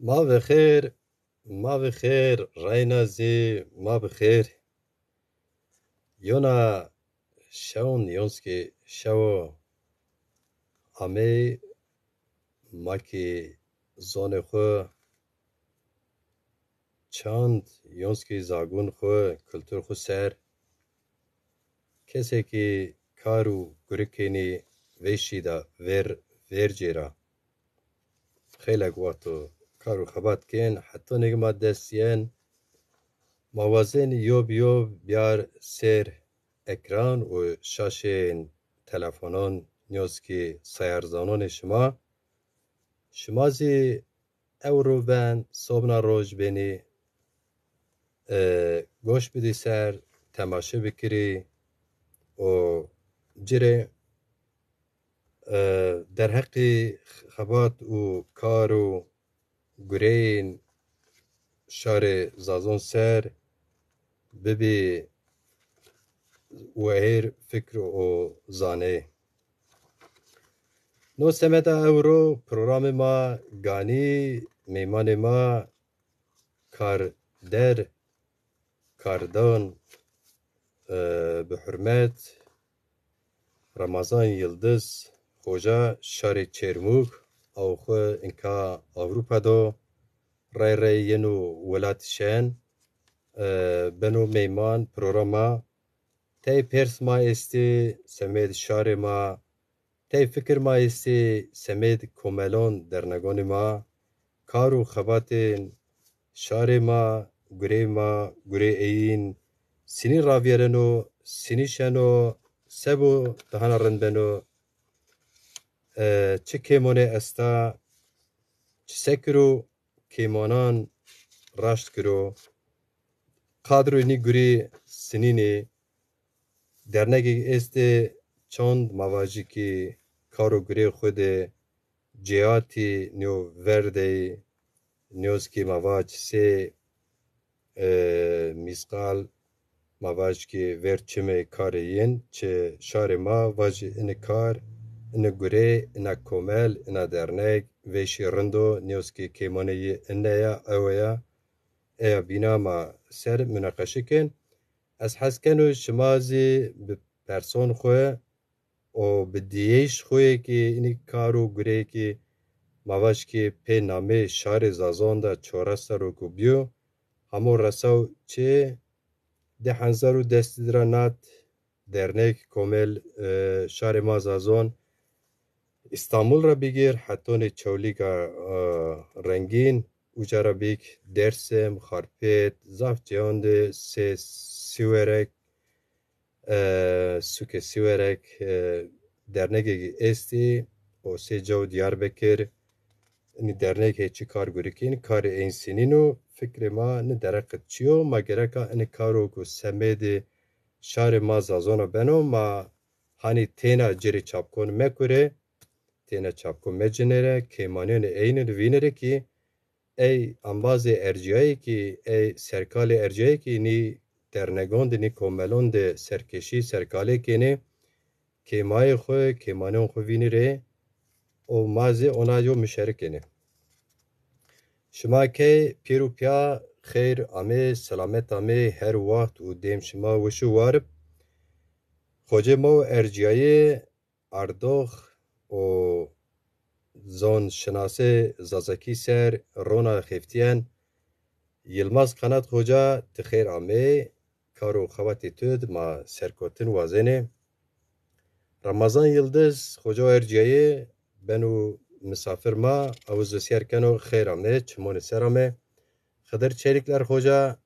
ما بخیر ما بخیر راینازی ما بخیر یونا شون یونسکی شو امی ماکی زون خو چاند یونسکی زاگون خو کلتور خو سر کسی که کارو گرکنی ویشی دا ور جیرا خیلی گواتو کارو خبات کن حتی نگما دستین موازین یوب بیار سر ekran و شاشên telefonan nûskî sayarzanan şima zî ew roben sobna roj benî goş bidî ser temaşe bikirî û cirê derheqî xebat û kar û gureyên şarê Zazon ser bibî wehêr fikr û zanê. No semeta Ewro programê ma ganî mêmanê ma kardan bi hurmet Ramazan Yıldız Hoca şarê Çêrmûk ew xwe înka Ewropa do rê yên û welat şen beno mêman programa tey pers ma êstî semêd şarê ma tey fikir ma êstî semêd komelon derneganê ma kar û xebatên şarê ma gurê êyîn sînî ravyerin û sînî şen û sebo dihana rind ben û çi kêmanê esta çi sekir û kêmanan raşt kir û qadrûnî gurê sinînê dernekê êstê çand mavajikî kar û gurê xwe de cêhatî nû verdeyê nûskî mavaç sê mîsqal mavajikî ver çimê karê yên çi şarê ma vajî îne kar îne gurê îne komel îne dernek vêşî rind û nûskî kêmaneyê îne ya ew ya eya bîna ma ser münaqeşe kirin ez hez keno şima zî bi person xwe û bi diyêş xweyekî înî kar û gureyekî mavajikî pê namê şarê Zazon da çaresta rokûbû hemû resaw çê di henzar û destîdira nat dernek komel şarê ma Zazon İstanbul ra bigîr hetonê çewlîka rengîn û cara bîk Dêrsim, Xarpêt, zaf cêwan de sê Sîwerek sûkê Sîwerek dernekekî êstî û sê cew Diyarbekir înî dernekê çi kar gurikîn karê ênsînîn û fikrê ma ni dereqet çiyo ma gereka înê kar û ku semêdê şarê ma Zazona beno ma hanî têna cerê çapkon mekure têne çapkon mecinêre kêmaniyonê eyîn vînerekî ey ambazê erciyayekî ey serkalê erciyayekî înî dernegan de înî komelon de serkeşî serkalekênê kêmayê xwe kêmaniyon xwe vînîrê û mazê ona yo mişerekêne şima key pîr û piya xêr amê selamet amê her waxt û dêm şima wişû warib xwecê ma û erciyayê ardox û zanşinasê zazakî ser rona xeftiyen Yılmaz Kanat Hoca ti xêr amê kar û xebatê tu ma serkotin wazênê Ramazan Yıldız Hoca erciyayê beno misafir ma ew zêsyar keno xêr amê çimonê ser amê Xedir Çelikler Hoca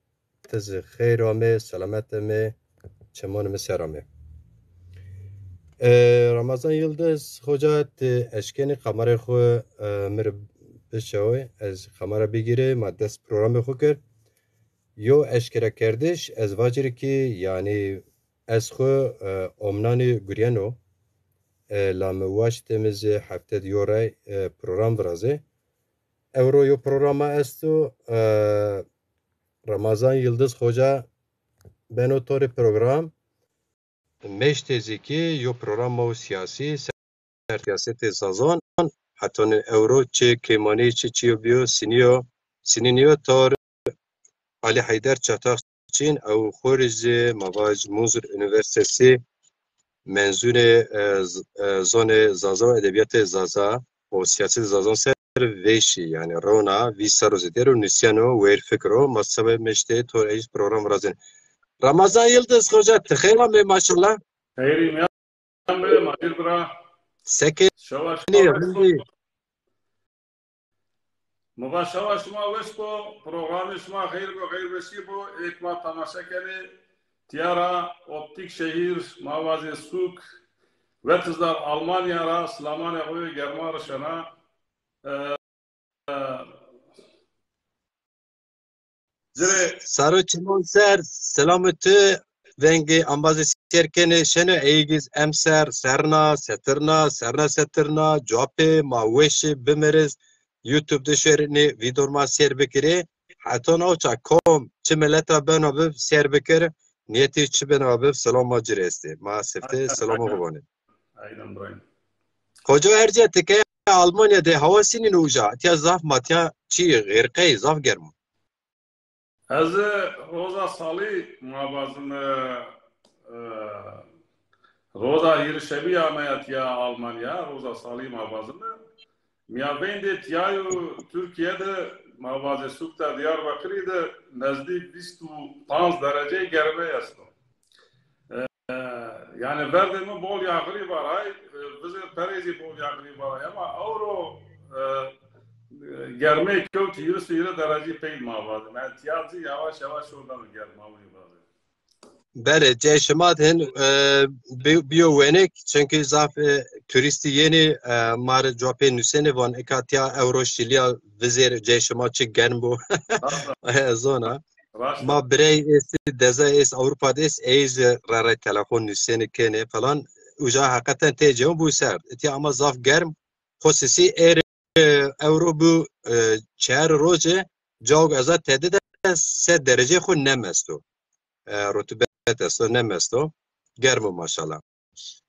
ti ji xêr amê selamet amê çimonê ser amê Ramazan Yıldız Hoca ti eşkenî kamerê xwe mir bişewe ez kamera bigîrê ma dest programê xwe kir yo eşkere kerdiş ez vacirikî yanî ez xwe omnanê guriyeno la me waş temizê hefted yoray program virazê Ewro yo programa est û Ramazan Yıldız Hoca beno torê program meştê zîkî yo programa û siyasî ser siyasetê Zazon hatun euro çi kemani çi biyo sininiyo tor Ali Haydar Çatak Çin ev xoriz Mavaj Muzur Üniversitesi mezune zone zaza edebiyat zaza o siyaset zaza ser veşi yani rona vi sarozedero nisyano ver fikro masabe meşte tor eis program razin Ramazan Yıldız Hoca tıkheyla me maşallah خیریم یا به مدیر برا sekeni شواش rindi مبا شواش ما وشکو پروگرام شما خیر بشی بو ایک ما تماشا کنی تیارا optik şehir mavazi suk vetizler Almanya ra Slamane koyu germarışana zire Saro Çimon ser selameti vengi ambazı serkene şene eygiz emser serna setirna jope maweşi bimeriz YouTube'da şerini vidorma ser bekiri haton avça kom çimeleta ben abib ser bekir niyeti çiben abib selam maciresti ma sefte selam huvani aynen brayın. Hoca erce teke Almanya'da hava sinin uca tiya zaf matya çi gırkay zaf germu Ez roza sali mabazım roza hirşebi ameliyat ya Almanya roza sali mabazım ya ben de tiyayu Türkiye'de mabazı sukta Diyarbakır'da nezdik 25 derece gerbe yastı. Yani verdiğimi bol yağlı var ay bize perezi bol yağlı var ama avro germe kötü 20 derece pey mavadı. Ben tiyatro yavaş oradan germe mavadı. Bere ceşimat hin biyo wenek çünkü zaf turisti yeni mar jope nüsene van ekatya Euroşilya vizer ceşimat çi genbo zona ma birey es deza es Avrupa'da es ez rara telefon nüsene kene falan uca hakikaten tecem bu ser eti ama zaf germ xosisi Euro bu çer roje jog azat tedide 3 derece xun nemesto rutubet esto nemesto germo maşallah.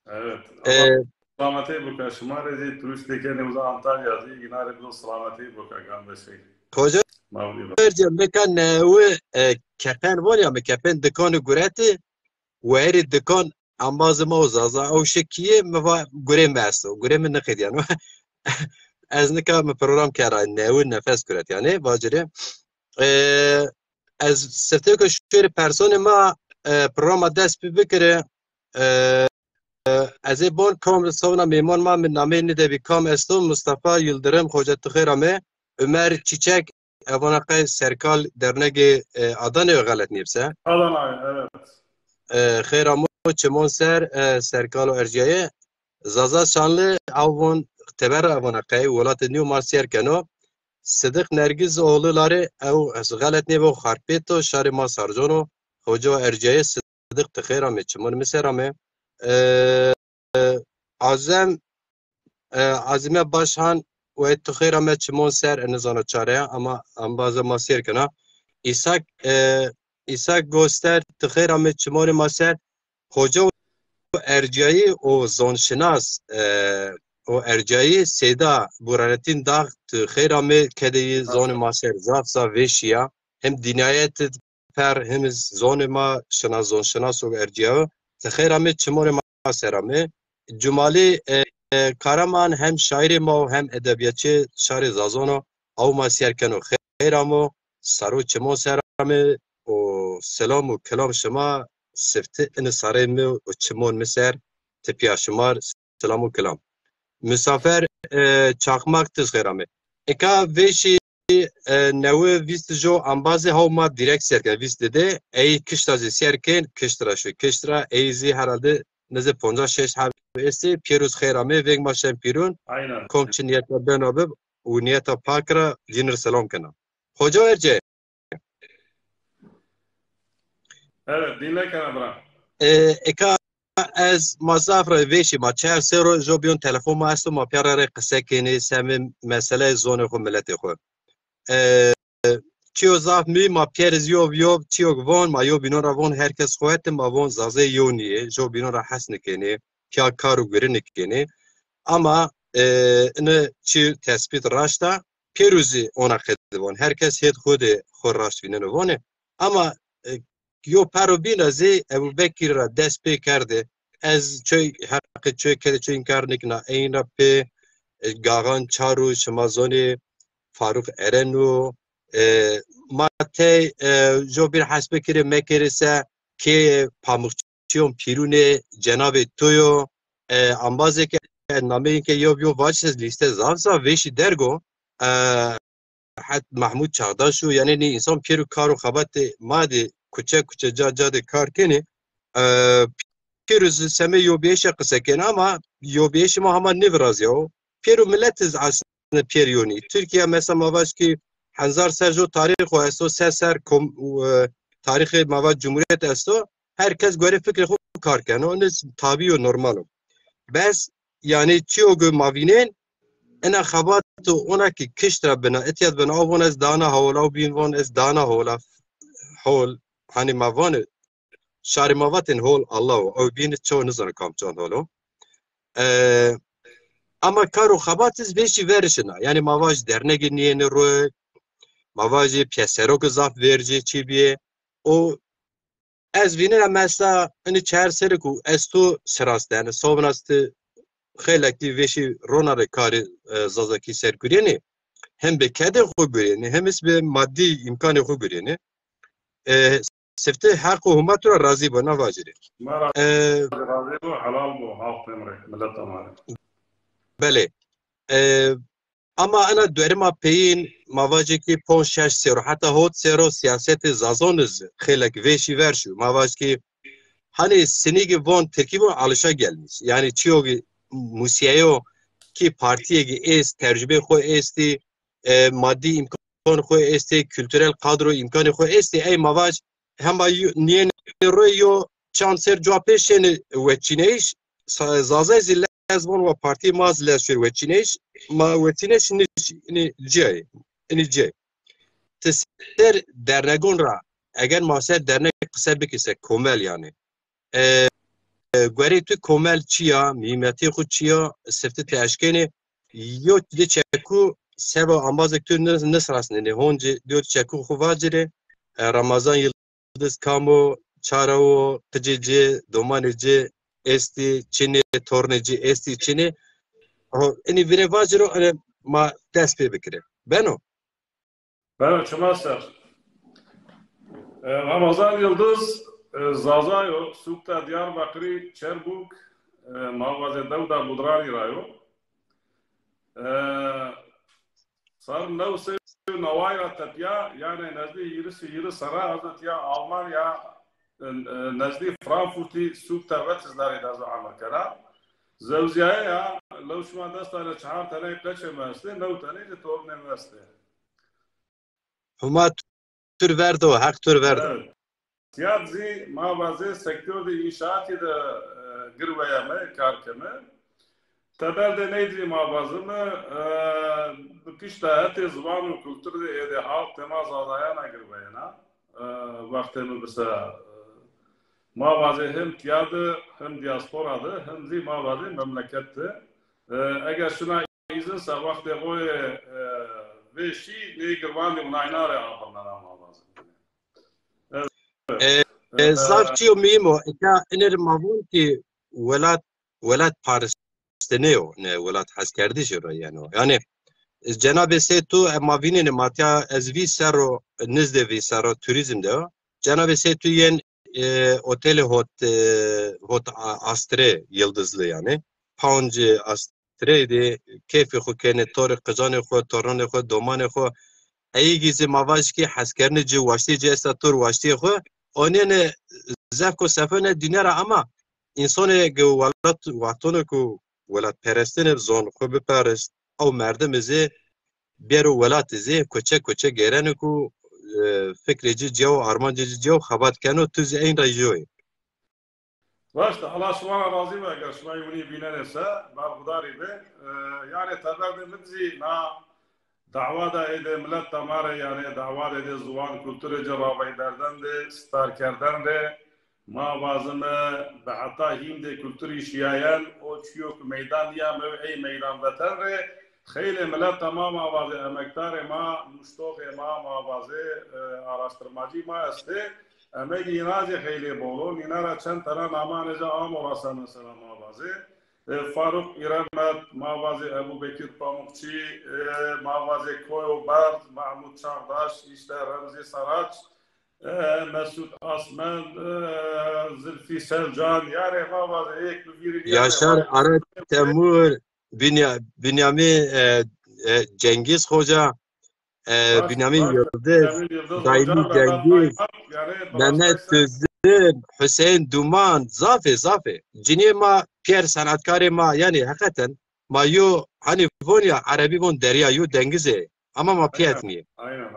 Evet. Allah salameti bu kaşıma rezi turistike ne uza Antalya'da yine bu salameti bu kardeşim. Hoca verce mekan ve kepen var ya kepen dükkanı gureti ve dükkan ambazıma uzaza o şekiye meva gurem basto gurem ne kediyan az nika me program kara ne nefes guret yani vacire az sefte ko şöyle persone ma programa dest bikire از بون کام سونا میمان ما من نامه نده بی کام استو مصطفی یلدرم خوجت خیرامه عمر چیچک اوانا قای سرکال درنگ آدانه غلط نیبسه Adana evet. خیرامو چمون سرکال و ارجایه زازا شانlı avon teber اوانا قای ولات نیو مارسیر کنو صدق نرگز oğulları او غلط نیبو خارپیتو شاری ما سارجونو خوجو ارجایه صدق تخیرامه چمون مسیرامه Azime başhan ve tıkhira me çimon ser enizana çareye ama bazı masir kana İsak göster tıkhira me çimon maser hoca ercayı o zonşinas o ercayı seda buranetin dağ tıkhira me kedeyi zon maser zafza veşiya hem dinayet per hem zon ma şina zonşinas o ercayı tıkhira me çimon maserame Cumali Karaman hem şairi ma hem edebiyatçı şairi Zazano av masiyerken o xeyramo saru çimo serame o selamu kelam şema sifti in saraymi o çimon miser tipiya şemar selamu kelam misafir çakmak tiz xeyrame eka veşi newe vist jo ambaze havma direkt serken vist dede ey kıştazı serken kıştıra şu kıştıra eyzi herhalde neze 56 Esi Pirus Khairame veng ma şempirun Aynen. komçi niyeta ben abib u niyeta pakra jinir selam kana. Hoca erce. Evet dinle kana Eka az masafra veşi ma çer sero jobion telefon ma asto ma pyarare qsekeni semim mesele zone xo milleti xo. Çiyo zaf mi ma pyeriz yov çiyo gvon ma yo binora von herkes xoetim ma von zaze yoniye jo binora hasnikeni kya karu girinikeni ama ne çi tespit raşta peruzi ona kedivon. Herkes het xwe raşt vîne vone. Ama yo perobîna zê Ebu Bekir ra dest pê kerde. Ez çöy heqê çöy kere çöy inkar nikina eyna pê gagan çaru şimazonê Faruk Erenû mate jo bir hasbekirê mekerese kê pamukçiyon pîrûnê cenabê toyo ambazeke nameyeke yo vaçsiz liste zavza veşi dergo hat Mahmud Çağdaşu yani ni insan pîrû karo xebatê madê kuçe cade kar kenê pîrûz seme yobêşe qiseke ama yobêşi ma hema nivraz ya pîrû milletiz aslında pîrûnî Türkiye mesela mavaş ki Hezar serjo tarih xwe esto ser tarihê mava Cumhuriyet esto herkes göre fikri xwe kar kene onu tabi û normal bes yani çiyo gö mavînên ena xebat ona ki kiştra bina etiyat bina avon ez dana hawla bin von ez dana hawla hol hani mavan şari mavatin hol Allah o bin ço nizar kam çon holo ama karo xebatiz beşi verişina yani mavaj dernegin yeni ro mavajê piyasero zaf verici çibiye o ez vînê mesela hani çerserê ku ez tu sirast yani sovnastı xelekî veşî ronarê karê zazakî serkirênê hem bi kedê xwe birêne hem bi maddî imkanê xwe birêne sifte her ku huma tu razî bû navajirê razî bû helal bû halk temre milleta mare belê ama ana derima peyên mavacekî pon şeş sero heta hot sero siyasetê zazoniz xelek veşî ver şu mavacekî hani sinîgê von Tirkî von alişa gelmiş yani çiyogî musiyeyo ki partiyekî êst tercübe xwe êstî maddî imkan xwe êstî kültürel kadro imkanê xwe êstî ey mavac hema niyên roy yo çanser cwapêşên weçîneyş zazay zî lez von ve partî maz lez şer weçîneyş ma weçîneyş ni ciyayê ni ciyayê ser dernegon ra eger maser dernek qise bikise komel yani گوری تو کامل چیا میمتی خود چیا سفت تشکینه یو دی چکو سبا آماز تو نسراسنه نه هونج دیو چکو خواجره رمضان یلدز کامو چارو قجیجی دومانجی استی چینه تورنجی استی چینه اینی ویره واجرو ما دست پی بکره بنو çما ser Ramazan Yıldız Zazayo, Sukta Diyarbakır'ı Çerbuk, Mağaze Devda Budrani Rayo. Sar nevse Navayra Tatya, yani nezdi yiri Sara Hazret ya Almanya, nezdi Frankfurt'i Sukta Vetizleri Dazu Amerika'na. Zevziyaya ya, levşma destane çahar tane kaçı mesle, nev tane de torne mesle. Huma tür verdi o, hak tür verdi. Evet. Siyasi mağaze sektörde inşaatı da girveye mi, karkımı. Tebelde neydi mağazımı? Kışta heti zıvanı kültürde yedi halk temaz azayana girveyena. Vaktimi bisa mağaze hem tiyadı, hem diasporadı, hem zi mağaze memleketti. Eğer şuna izinse vakti o ve şi ne girvanı unaynare ağabeyler mağaze. Zavçiyo mimo, eka iner mavun ki velat Pakistan'ı ne velat haskerdi şura yani Cenab-ı Setu mavinin matya ezvi sero nizde vi sero turizmde Cenab-ı Setu yen oteli hot astre yıldızlı yani pound astre de keyfi xo kene tor qizan xo torone xo domane xo ای گیز مواج کی حسکرنه جو واشتی جه استاتور واشتی خو آنین زف کو سفن دنیا را اما انسان گو ولات وقتونه کو ولات پرستن زون خو بپرست او مردم زی بیرو ولات زی کوچه گرن کو فکر جی جو ارمان جی جو خبات کنو تو زی این رجوی Başta Allah şuna razı ve eğer şuna yuni binerse bargudari be yani tabii midzi na dava ede millet tamare yani dava ede zuvan kültürü cevabı derden de starkerden de ما وازم به حتی هیم ده کلتوری شیعیان او چیوک میدان یا ای میدان وطن ره خیلی ملت تمام آوازه امکتار ما مشتوق ما آوازه araştırmacı ما استه امگی اینازی خیلی بولو نینارا چند تنه نامان جا آم و رسان مثلا آوازه فاروق ایرانمد ماوازه ابو بکر پاموکچی ماوازه کویو برد محمود چارداش işte رمزی سراج Mesut Asmen, Zülfü Selcan, yani mavazı ek bir Yaşar yani Ara Temur, Bünyamin Cengiz Hoca, baş Bünyamin Yıldız, Emin Yıldız Daimi Hoca, Mehmet Cengiz, Mayman, yani Mehmet Braştaysa Tüzdün, Hüseyin Duman, zafi. Ciniye ma Pierre sanatkarı ma yani hakikaten ma yo hani vonya Arabi von derya yo dengize ama ma aynen, piyet mi? aynen.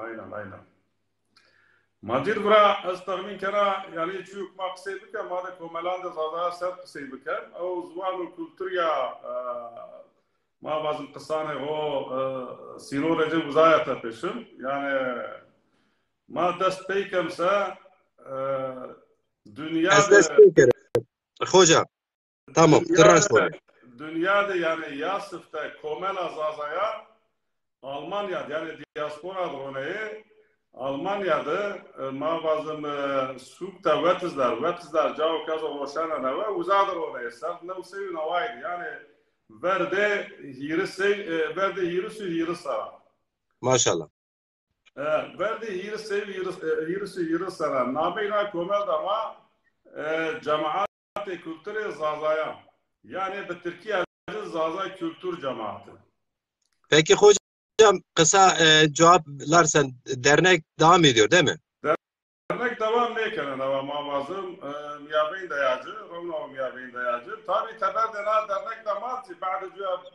Macir bura az tahmin kara yani çük maksay bike ma da komelan da zada ser kısay bike o zvan kültür ya ma bazı kısane o sino recep uzayata peşim yani ma dest peykemse Ez dest dünyada pekere. Hoca tamam kırran dünyada sonra. dünyada yani Yasif'te komela zazaya Almanya yani diaspora droneyi Almanya'da mavazım sukta vetizler cavu kazo roşana neve uzadır oraya sert ne sevi navaydı yani verde hiri sara Maşallah. verde hiri sara nameyna komel dama cemaat kültürü zazaya yani bir Türkiye zaza kültür cemaati. Peki hocam kısa cevaplar sen dernek devam ediyor değil mi? Dernek devam neyken devam avazım miyavin dayacı, Romna miyavin dayacı. Tabi teberdena dernek demat, بعد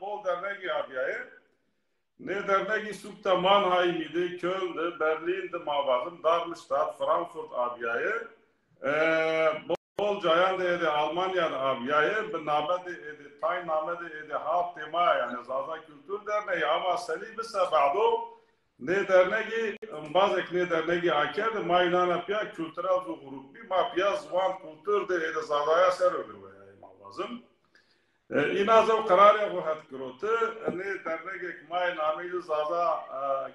bol dernek abiye. Ne derneği sukta Mannheim'di, Köln'di, Berlin'di mavazım, Darmstadt, Frankfurt abiye. Bol cayan dedi Almanya'da abiye, bir namedi edi, tayin namedi edi, halk tema yani Zaza Kültür Derneği ama seni bise ba'du ne derneği bazı ne derneği aker de maynana pya kültürel zu grubi ma pya zvan kültür de edi Zaza'ya ser ödüyor yani mavazım. اینا زو قراره خو هات گروته نه درنگی مای نامی زادا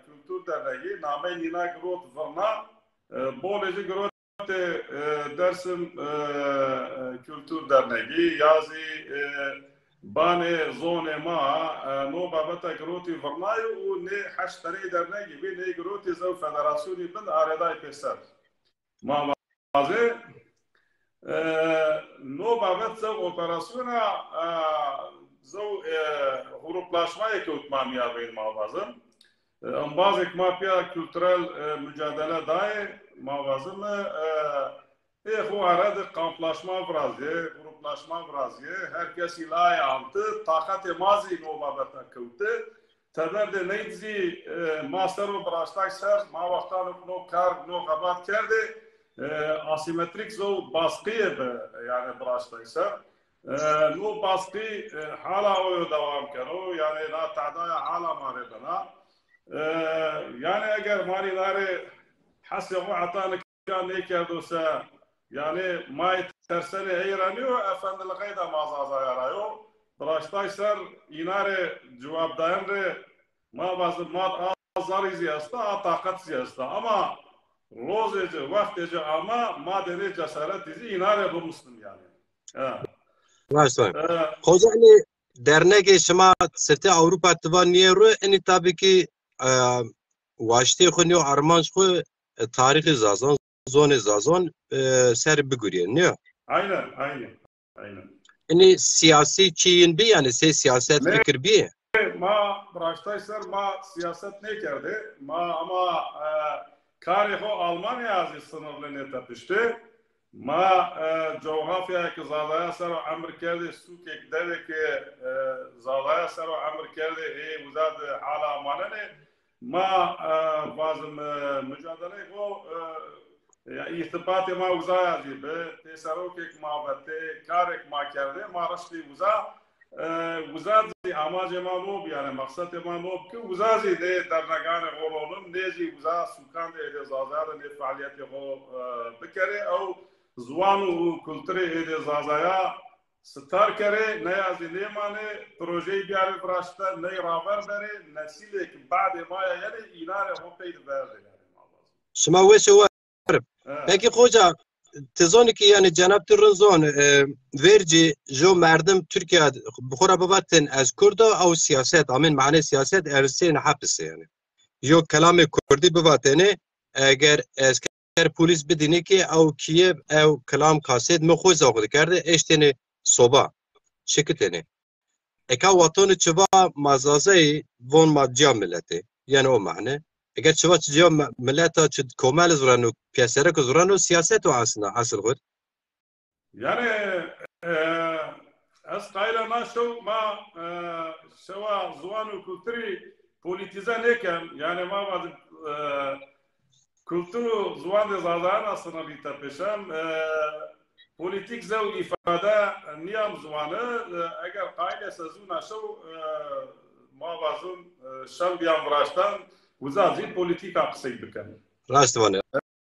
کلتور درنگی نامی نینا گروت ورنا بولجی گروت درسم کلتور درنگی یازی بانه زونه ما نو بابتا گروتی ورنایو و نه حشتری درنگی بی نه گروتی زو فدراسیونی بند آردای پیسر ما وازه نو بابت زو operasyona زو gruplaşmaya kötmamiya beyin mavazım. Bazı mafya kültürel mücadele dahi mavazım bu arada kamplaşma vrazı, gruplaşma vrazı, herkes ilahi altı, takat mazi no babeta kötü. Teberde neydi master ve braştak ser, ma vaktan no kar no gabat kerdi. Asimetrik zor baskıya yani başlaysa no baskı hala o devam karo yani na tadaya hala mare bana yani eğer marileri hasya bu atanı kan ne kerdosa yani may tersene eğreniyor efendiliğe de mazaza yarıyor başlaysa inare cevap dayanre ma bazı mad azar iziyasta atakat ziyasta ama Rozece, vaktece ama madeni cesaret dizi inare bulmuştum yani. Maşallah. Hoca hani dernek şema serte Avrupa tıva niye ru eni tabii ki vaşte khuniyo armanj khu tarihi zazon zone zazon ser biguriye ne? Aynen. Yani siyasi çiğin bir yani siyaset fikir bir. Ma baştaysar ma siyaset ne kerdi? Ma ama kariho Almanya azı sınırlarını tapıştı. Ma coğrafya ki zalaya sarı Amerika'da sukek deve ki zalaya sarı Amerika'da uzad hala manene ma bazı mücadele bu irtibatı ma uzaya zibe tesarrukek ma vette karek ma kerdi ma raşti uza وزازي اماجه ما نوب يعني مقصد ما نوب كي وزازي دي درنگان غورولم نيجي وزا سكان دي زازار دي فعاليات هو بكري او زوان و کلتری ایده زازایا ستار کره نیازی نیمانه پروژه بیاره براشته نی راور داره نسیله که بعد مایا یعنی ایناره هم پید برده شما وش وارب پeki hoca tezoni ki yani cenab Trabzon verci jo merdem Türkiye bxura babatin az Kurda ew siyaset amin mane siyaset ersin hapse yani jo kelamê Kurdî bivatene eger esker polis bidîne ki ew kiye ew kelam kasêd min xwe zaq dikerde eştenê soba şikitene eka watanı çıva mazazayı von madciya milleti yani o mane eğer çıva çıca milleta çıd komel zuranu piyaserek zuranu siyaset o aslında asıl gud yani az qayla ma şov ma şova zuanu kültürü politize nekem yani ma vad kültürü zuan de zadan aslında bir tapeşem politik zev ifade niyam zuanı eğer qayla sezuna şov ma vazun şam biyam vrashtan uzazi politik aqsay bikan rastvanı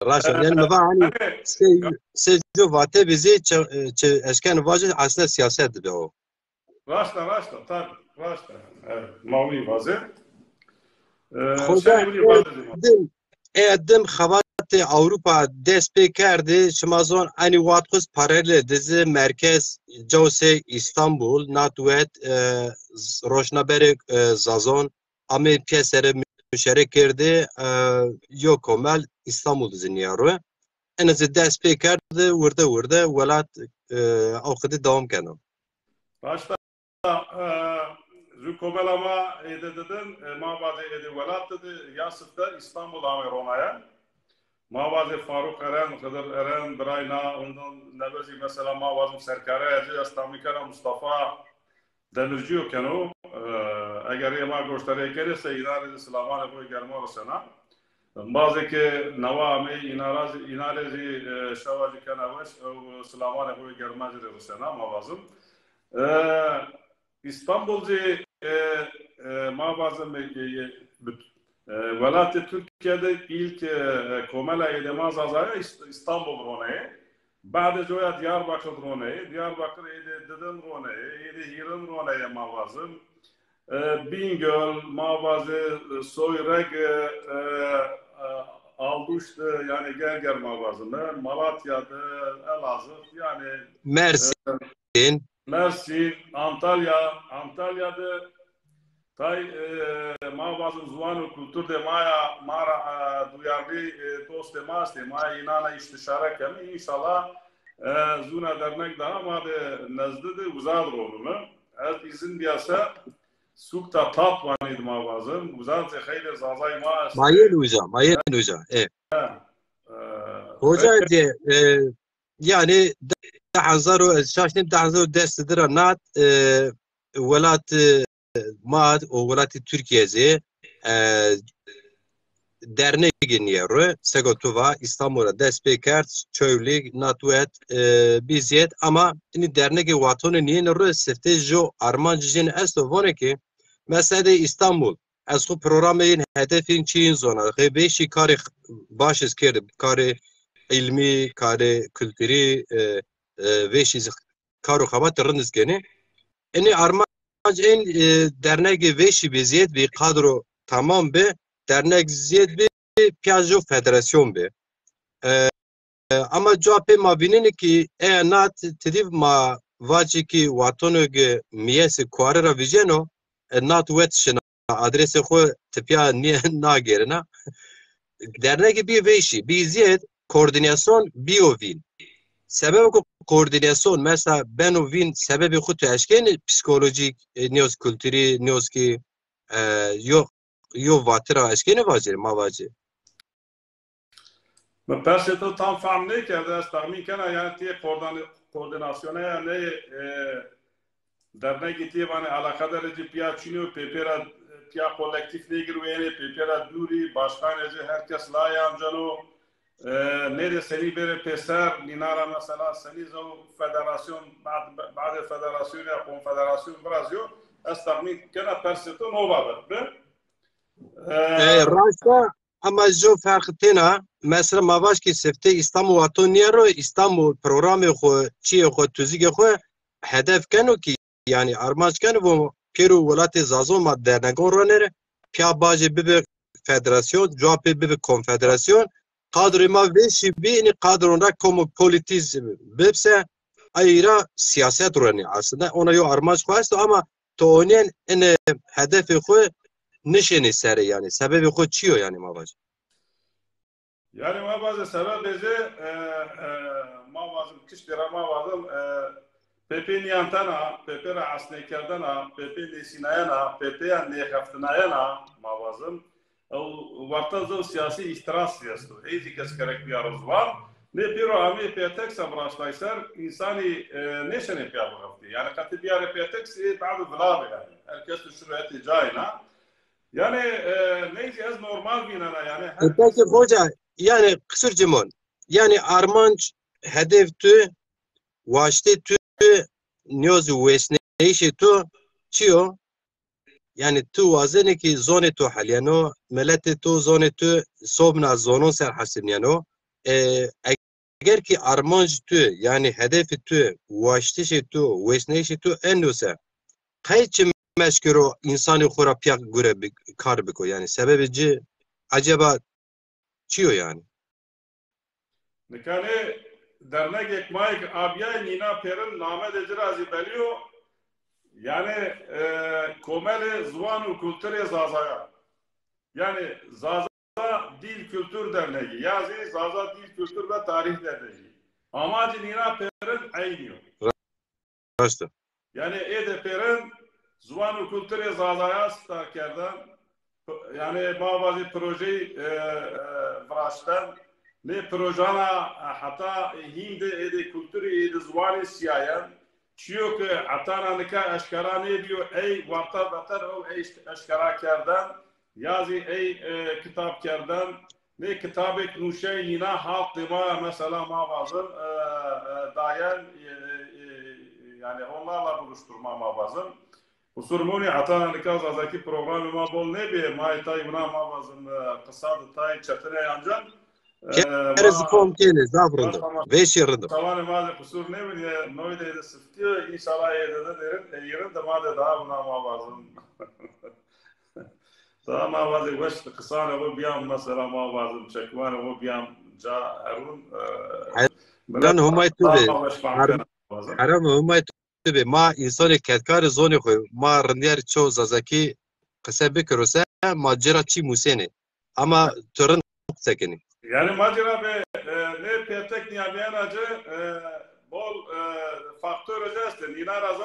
Raşan yani meva hani seyirci vate bizi eşken vacı aslında siyaset de o. Raşta tabii raşta. Evet, mavi vazı. Hoca edim xavat Avrupa despê kerdi şimazon ani watqız paralel dizi merkez Cawse İstanbul natwet roşnaberek zazon ame piyasere müşerek kerdi yo komel İstanbul ziniyarı en az despê kerdi werde welat awqidi devam kenan. Başta Zükomel ama dedin mabazı edi velat dedi Yasıf'ta İstanbul Ameroma'ya mabazı Faruk Eren, Kıdır Eren, Brayna ondan nebezi mesela mabazım Serkare Ezi Astamikara Mustafa Demirci yokken o eğer yema gösteriye gelirse idare Selaman'ı koy gelme orasına bazı ki nevami inarezi şavacı kenaveş Selaman'ı koy gelmezdi orasına mabazım İstanbul'da mabazım velat Türkiye'de ilk komela edemaz azaya İstanbul Rone'ye بعد جویا Diyarbakır Rone'ye Diyarbakır dedin Rone'ye Hiran Rone'ye mabazım Bingöl mabazı Soyreg Alduş'tu yani Gerger mabazını Malatya'da Elazığ yani Mersin, Antalya'da tay mavazım zuanu kültürde mara duyarlı dost emaste maya inana istişare kemi inşallah zuna dernek daha madı nazdı da uzad rolunu az izin diyasa sukta tat vanid mavazım uzad ze khayli zazay ma mayen hoca evet hoca diye yani دحزارو شاشني دحزارو دست درنات ولات ماد و ولات Türkiye derneğin yeri Segotova İstanbul'a despê kert çövlük natwet biziyet ama ini derneği watonê niye ro sefte jo armancın estovoneki mesela İstanbul ez xu programên hedefin çin zona beşi karı başız kerdi karı ilmi karı kültürü veşiz karo xabat rınız gene eni armacın derneği veşi beziyet bir kadro tamam be dernek ziyet bir piyajo federasyon be ama cevap mabinin ki nat tediv ma vaci ki watonog miyesi kuarera vijeno nat wetşina adresi xo tipya niye nagerina derneği bir veşi biziyet koordinasyon biovin sebep koordinasyon mesela ben o vin sebebi kutu eşken psikolojik neos kültürü neos ki yo vatıra eşkeni vacir mavacir. Ben perşeto tam faham ne ki az tahmin kana yani tiye koordinasyona yani dernek itiye bana alakadar eci piya çiniyor pepera piya kolektif ne girveyene pepera duri başkan eci herkes laya amcano nere seni bere peser ninara mesela seni zo federasyon bazı federasyon ya konfederasyon Brazil estağmi kana perseto nova be rasta ama jo fark tena mesela mavaş ki sefte İstanbul atoniyero İstanbul programı xo çiye xo tüzige xo hedef kanu ki yani armanç kanu bu Peru velatê zazo ma dernegon ronere pya bajê bibe federasyon cevapê bibe konfederasyon kadrê ma vê şîbî kadron ra politiz bibse ayra siyaset roni aslında ona yo armanç xwest ama tonen ene hedefê xwe nişeni sere yani sebebi xwe çiyo yani mavaş yani mavazı sebep bizi mavazım kişilere mavazım Pepe niyantana, Pepe ra asnekerdana, Pepe nesinayana, Pepe yan neyhaftinayana mavazım. O varta zav siyasi ihtiras siyasi. Eyzi kes gerek bir aruz var. Ne piro ami petek sabraştaysar insani neşene piyabıgafti. Yani katı bir ara petek si tadı vlabi yani. Herkes şurayeti cayna. Yani neyse az normal binana yani. Peki hoca yani kısır cimon. Yani armanç hedef tü vaşte tü nyozu vesneşi tu çiyo yani tu vazene ki zone tu halyano melete tu zone tu sobna zonon ser hasimyano eğer ki armanç tu yani hedefi tu vaşte tu vesneşi tu endose kayçı meşkuro insani xora piyak göre kar biko yani sebebi acaba çiyo yani Nikane dernek ekmayık abiya nina perin name decirazi beliyor yani komeli zvan kültürü zazaya yani Zaza Dil Kültür Derneği yazı Zaza Dil Kültür ve Tarih Derneği amacı nina perin aynı Başta yani perin zvan kültürü zazaya starkerden yani bazı projeyi vraştan ne projana hatta hindi kültürü zvanı siyayen çiyo ki hatta nika eşkara ne diyor ey varta beter o eşkara kerden yazı ey kitap kerden ne kitabek nuşey nina halk dima mesela mavazın dayan yani onlarla buluşturma mavazın usurmuni hatta nika zazaki programı mabol ne bir maitay buna mavazın kısa detay çetine yancan Kerez komkene zavrında ve şirinde. Tamam madem kusur ne mi noy de sıftı inşallah yerin de madem daha buna mavazın. Tamam mavazı veş kısa ne bu biyam mesela mavazın çekvan bu biyam ca Harun. Ben humaytubi. Haram humaytubi ma insanı kedkar zoni koy ma rindiyar ço zazaki kısa bikrosa macera çi musene ama törün sekeni. Yani macera be ne petek niyabiyen acı bol faktör özelsin. Yine razı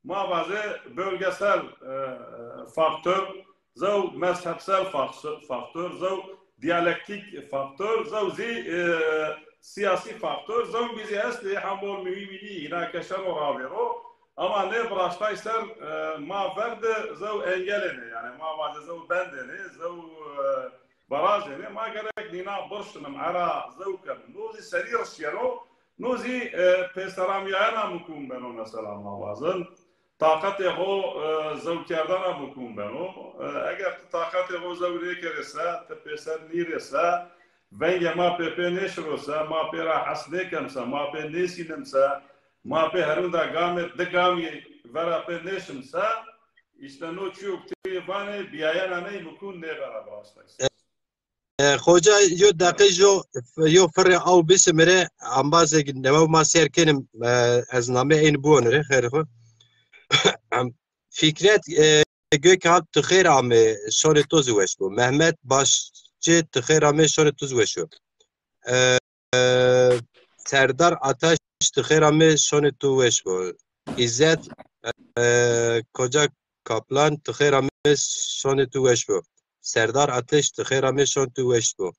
ma bazı bölgesel faktör, zav mezhepsel faktör, zav diyalektik faktör, zav siyasi faktör, zav bizi esli hem bol mühimini yine keşen o ravero. Ama ne bıraştaysa ma verdi zav engelini yani ma bazı zav bendini, zav barajene ma gerek nina borçlum ara zevkem nozi serir şiyano nozi pesaramiyana mukun beno mesela mavazın takati ho zevkerdana mukun beno eğer takati ho zevriye keresa te pesar niresa venge ma pepe neşrosa ma pera hasdekemsa ma pe nesinemsa ma pe herunda gamet de gami vera pe neşimsa işte no çuk tevane biyayana ne mukun ne vera başlaysa Hoca yo dakika yo fırı av bisimre ambazı neva maser kenim azname en bu onere xerxo fikret gök hat tıxer ame şore toz weşbo Mehmet Başçı tıxer ame şore toz weşo Serdar Ataş tıxer ame şore toz weşbo İzzet Koca Kaplan tıxer ame şore toz weşbo Serdar Ateş tıxera me şon tu weşbo.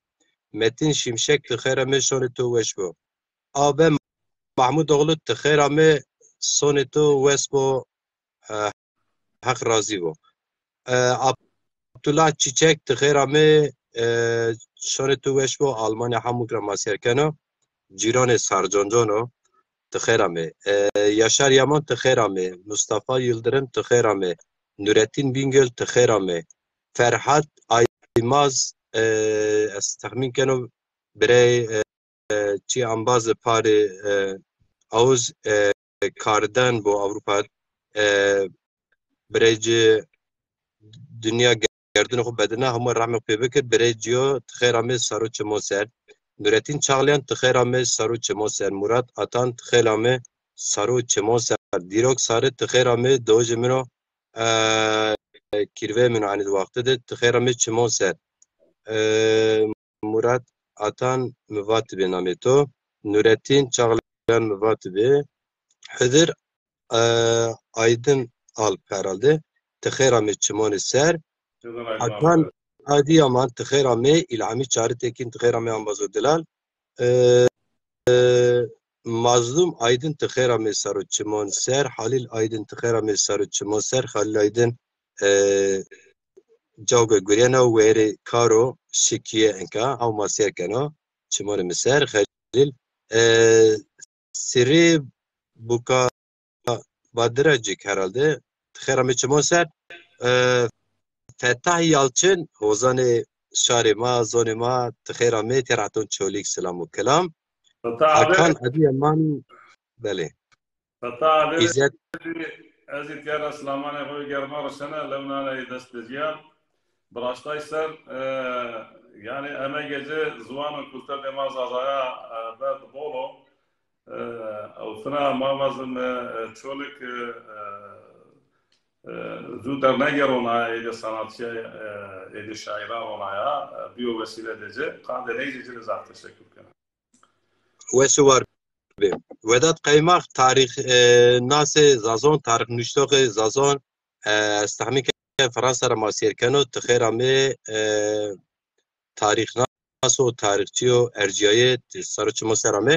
Metin Şimşek tıxera me şon tu weşbo. Abe Mahmud oğlu tıxera me şon tu weşbo hak razı bo. Abdullah Çiçek tıxera me şon tu weşbo Almanya Hamburg Maserkano. Ciran Sarconcono tıxera me. Yaşar Yaman tıxera me. Mustafa Yıldırım tıxera me. Nurettin Bingöl tıxera me. Ferhat Dimaz ez tahmin keno birey çi ambaz pari Avuz kardan bu Avrupa bireyci dünya gerdin xu bedene hemû rahmet pê bikir bireyciyo tixêramê saro çimo ser Nurettin Çağlayan tixêramê saro çimo ser Murat Atan tixêramê saro çimo ser Dîrok Sarı tixêramê doj min o kirvê min anî wextê de tixêramê çimo ser Murat Atan mivatibê namê to Nurettin Çağlayan mivatibê Hıdır Aydın Alp herhalde tixêramê çimonê ser Atan Adiyaman tixêramê İlhamî Çarî Tekin tixêramê Ambazo Dilal Mazlum Aydın tixêramê saro çimon ser Halil Aydın tixêramê saro çimon ser Halil Aydın cawge guriyana wêrê karo şikiye enka ew masiyek keno çimonê min ser Halil Sirê Buka Badiracik herhalde tixêramê çimon ser Fettah Yalçın hozanê şarê ma zonê ma tixêramê tê raton çolîk selam û kelam Hakan Adiyaman belê İzzet Ez ihtiyara Selamanê xwe germa rişene lewnaneyi dest dijiyan bi raştayî ser yani em gece ziwan û kultur dema zazaya ve dibolo ew fina mavazin çolîk زود در نگرونه ایده sanatçı ایده şaira olaya bir vesile dece kandı neyse zat teşekkür ederim. Wesu var be. Vedat Kaymak tarih nase zazon tarih nüştok zazon استحميك فرنسا رماسير كانوا تخيرامي تاريخ ناسو تاريخچيو ارجيايت سرچ مسرامي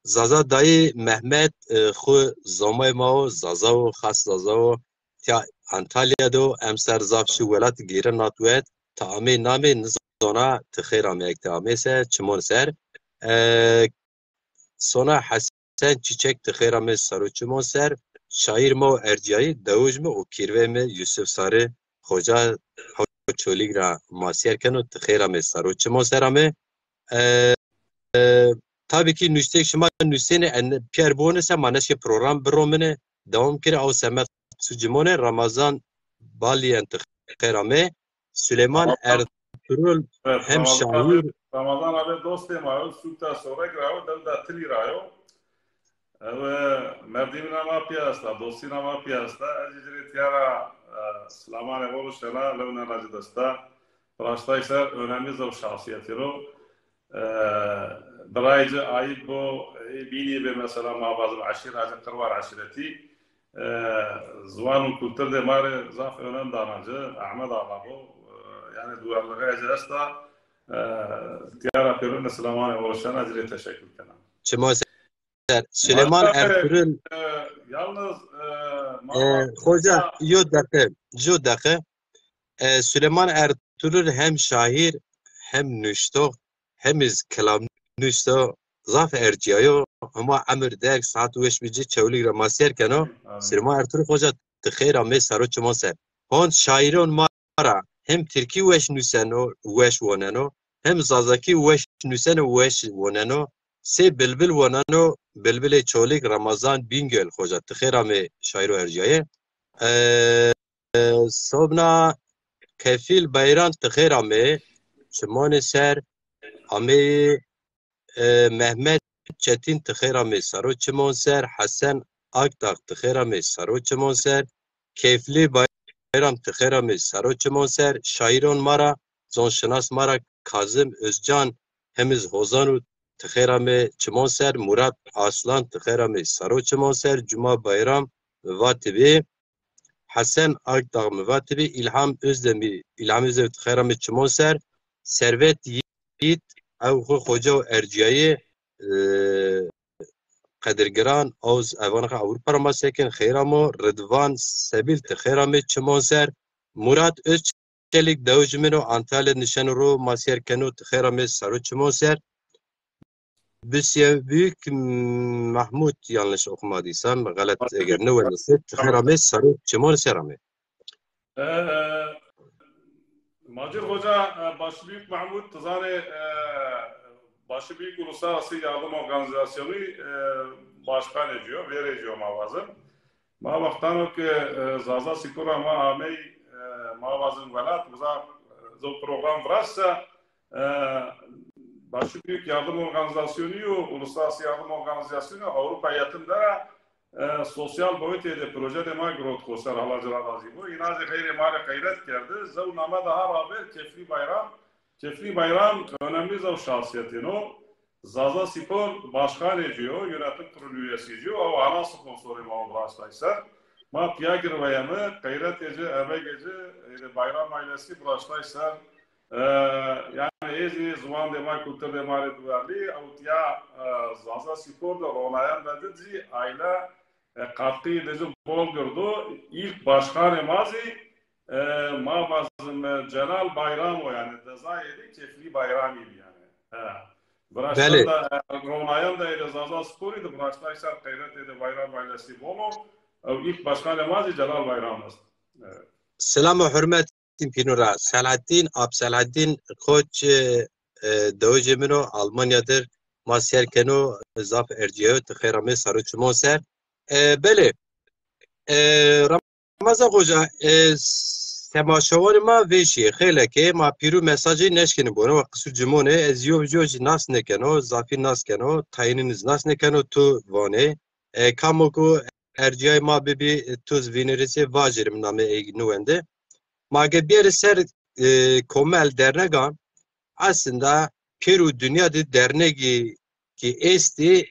زازا داي محمد خو زمای ماو زازاو خاص زازاو تیا انتالیا دو امسر زافشو ولات گیرن ناتوت تامي نامي نزونا تخيرامي اكتامي سه چمون سر سونا حسن چiçek تخيرامي سرو چمون سر şair mo erciyayı Davuz mu o kirve mi Yusuf Sarı hoca çolik ra masiyerken o tıxera me saro çimo serame tabii ki nüstek şuma nüsene en Pierre Bonese maneşe program bromene devam kire av semet sucimone Ramazan Baliyen tıxera me Süleyman Ertuğrul hem şair Ramazan abi dostum abi sukta sonra grao da tili rayo مردیم نما پیاستا دوستی نما پیاستا اجری تیارا سلامان اولشنا لونا راجدستا راستای سر önemli zor şahsiyeti ro برایج ayıp bu bini be mesela mabazım aşir acı kırvar aşireti zvan kültür de mare zaf önem danacı Ahmet Ağa bu yani duvarlığa ecesta tiyara perun selaman evoluşana eجری teşekkür ederim. Çimo Süleyman Ertuğrul yalnız hoca yo dakika Süleyman Ertuğrul hem şair hem nüşto hem iz kelam nüşto zaf erciyayo ama amir derk saat weş bici çevlik ramasiyer keno Süleyman Ertuğrul hoca tıxera me saro çimo ser hon şairon mara hem Türki weş nüseno weş woneno hem zazaki weş nüseno weş woneno Se bilbil wanano bilbil çolik Ramazan Bingöl hoca tıxera me şairo erciye sobna kefil bayram tıxera me çimone ser ame Mehmet Çetin tıxera me saro çimon ser Hasan Akdağ tıxera me saro çimon ser kefli bayram tıxera me saro çimon ser şairon mara zonşinas mara Kazım Özcan hemiz hozanu tıxera me çimon ser Murat Aslan tıxera me saro çimon ser Cuma Bayram vatibi Hasan Akdağ vatibi İlham Özdemir İlham Özdemir tıxera me çimon ser Servet Yiğit ev hoca erciyayı Kadirgiran Oz Evanaka Avrupa Ramasekin Xeyramo Rıdvan Sebil tıxera me çimon ser Murat Özçelik Davujmino Antalya Nişanuru Masiyerkenu tıxera me saro çimon ser Büyük Mahmut yanlış okumadıysam galet eğer ne varsa tıxera me saro çimon serame. Macir Hoca, Başbüyük Mahmut Tızane Başbüyük Uluslararası Yardım Organizasyonu başkan ediyor, veriyor mavazın. Ma vaktan ki zaza sikura ma amey mavazın velat, bu program varsa Başbüyük Yardım Organizasyonu, Uluslararası Yardım Organizasyonu Avrupa yatında sosyal boyutuyla proje demay growth koşar halacılar lazım. Bu inazı gayri mali gayret geldi. Zavnama daha haber Kefli Bayram önemli zav şahsiyetini Zaza Spor başkan ediyor, yönetim kurulu üyesi ediyor. O ana sponsoru ma başlaysa. Ma piyagir vayamı gayret gece, eve gece bayram ailesi başlaysa. Yani ezi zaman demay kültür demay duvarlı. Avutya Zaza Spor da olayan dedi aile katkı edici bol gördü. İlk başkan mazi mavazım Celal Bayram o yani Dezayir'i Kefli Bayram gibi yani. Bıraştan da Ronayan da ile Zaza Spor'uydu. Bıraştaysa gayret dedi Bayram ailesi bolu. İlk başkan mazi Celal Bayram'dır. Selam ve hürmet Pinura. Selahattin, Selahattin Koç Doğu Mino Almanya'dır. Masyer Keno Zaf Erciye Tıkherame Sarıçımon Ser. Bele Ramazan Hoca temaşavan ma veşi khele ke ma piru mesajı neşkeni bunu ve kısır cümone eziyo vjoji nas nekeno zafi nas keno tayininiz nas nekeno tu vane kamoku erciyay ma bebi tuz vinirisi vajirim name nuende mage bir ser komel dernegan aslında Peru dünyada dernegi ki esti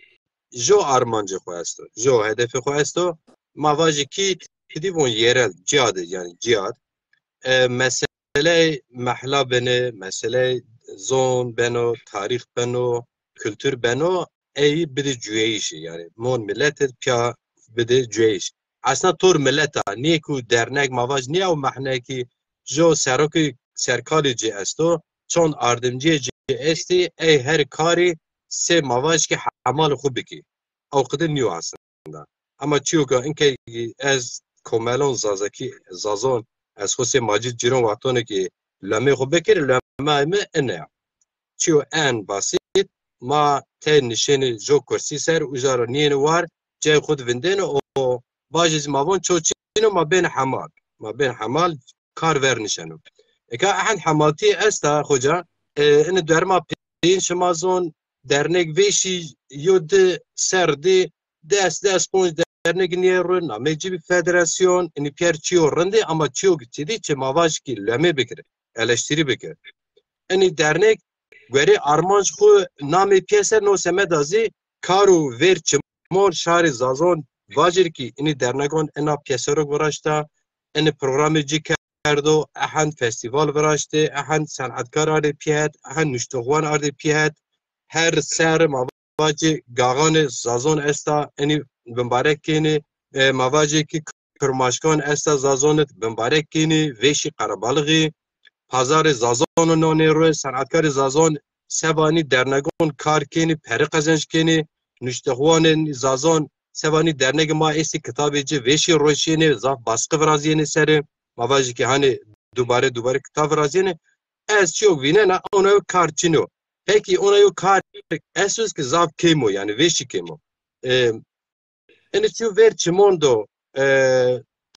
jo armancı koyasto jo hedefi koyasto mavaji ki Kidivon yerel cihad yani cihad mesele mahla beni mesele zon beno tarih beno kültür beno ey bir cüeyişi yani mon milletet pya bir cüeyiş aslında tor milleta niye ku dernek mavaj niye o mahne ki jo seroki serkalici esto çon ardımcı esti ey her kari se mavaj ki hamal khubiki o kadar niyo aslında ama çünkü inke ez komelon zazaki zazon از خود ماجد جیرون وقتانه که لامه خوب بکر لامه ایمه انه چیو ان باسید ما ته نشین جو کرسی سر وزارو نین وار جای خود وندن و باجز ماون چوچینو ما بین حمال کار ور نشنو اکا احن حمالتی استا خوجا ان درما پین شمازون درنگ ویشی یود سردی دست پونج dernek niyerun name cibi federasyon ini pier çiyo rende ama çiyo gitdi çe mavaj ki leme bekir eleştiri bekir ini dernek göre armanj khu name piyeser no semedazi karu ver çmor şari zazon vajir ki ini dernegon ena piyeserok varaşta ini programcı kerdo ahan festival varaşte ahan sanatkar arde piyet ahan nüştoğwan arde piyet her ser mavajı gagan zazon esta ini بمبارک کنی مواجه کی کرماشکان استا زازونت بمبارک کنی ویشی قربالغی پازار زازون نانی روی صنعتکار زازون سبانی درنگون کار کنی پری قزنج کنی نشتخوان زازون سبانی درنگ ما ایسی کتابی جی ویشی روشینی زاف باسقه ورازینی سری مواجه کی هانی دوباره کتاب ورازینی از چیو وینه نه اونو کار چینو پeki اونو کار اسوس که زاف کیمو yani ویشی کیمو Eniçi ver çimondo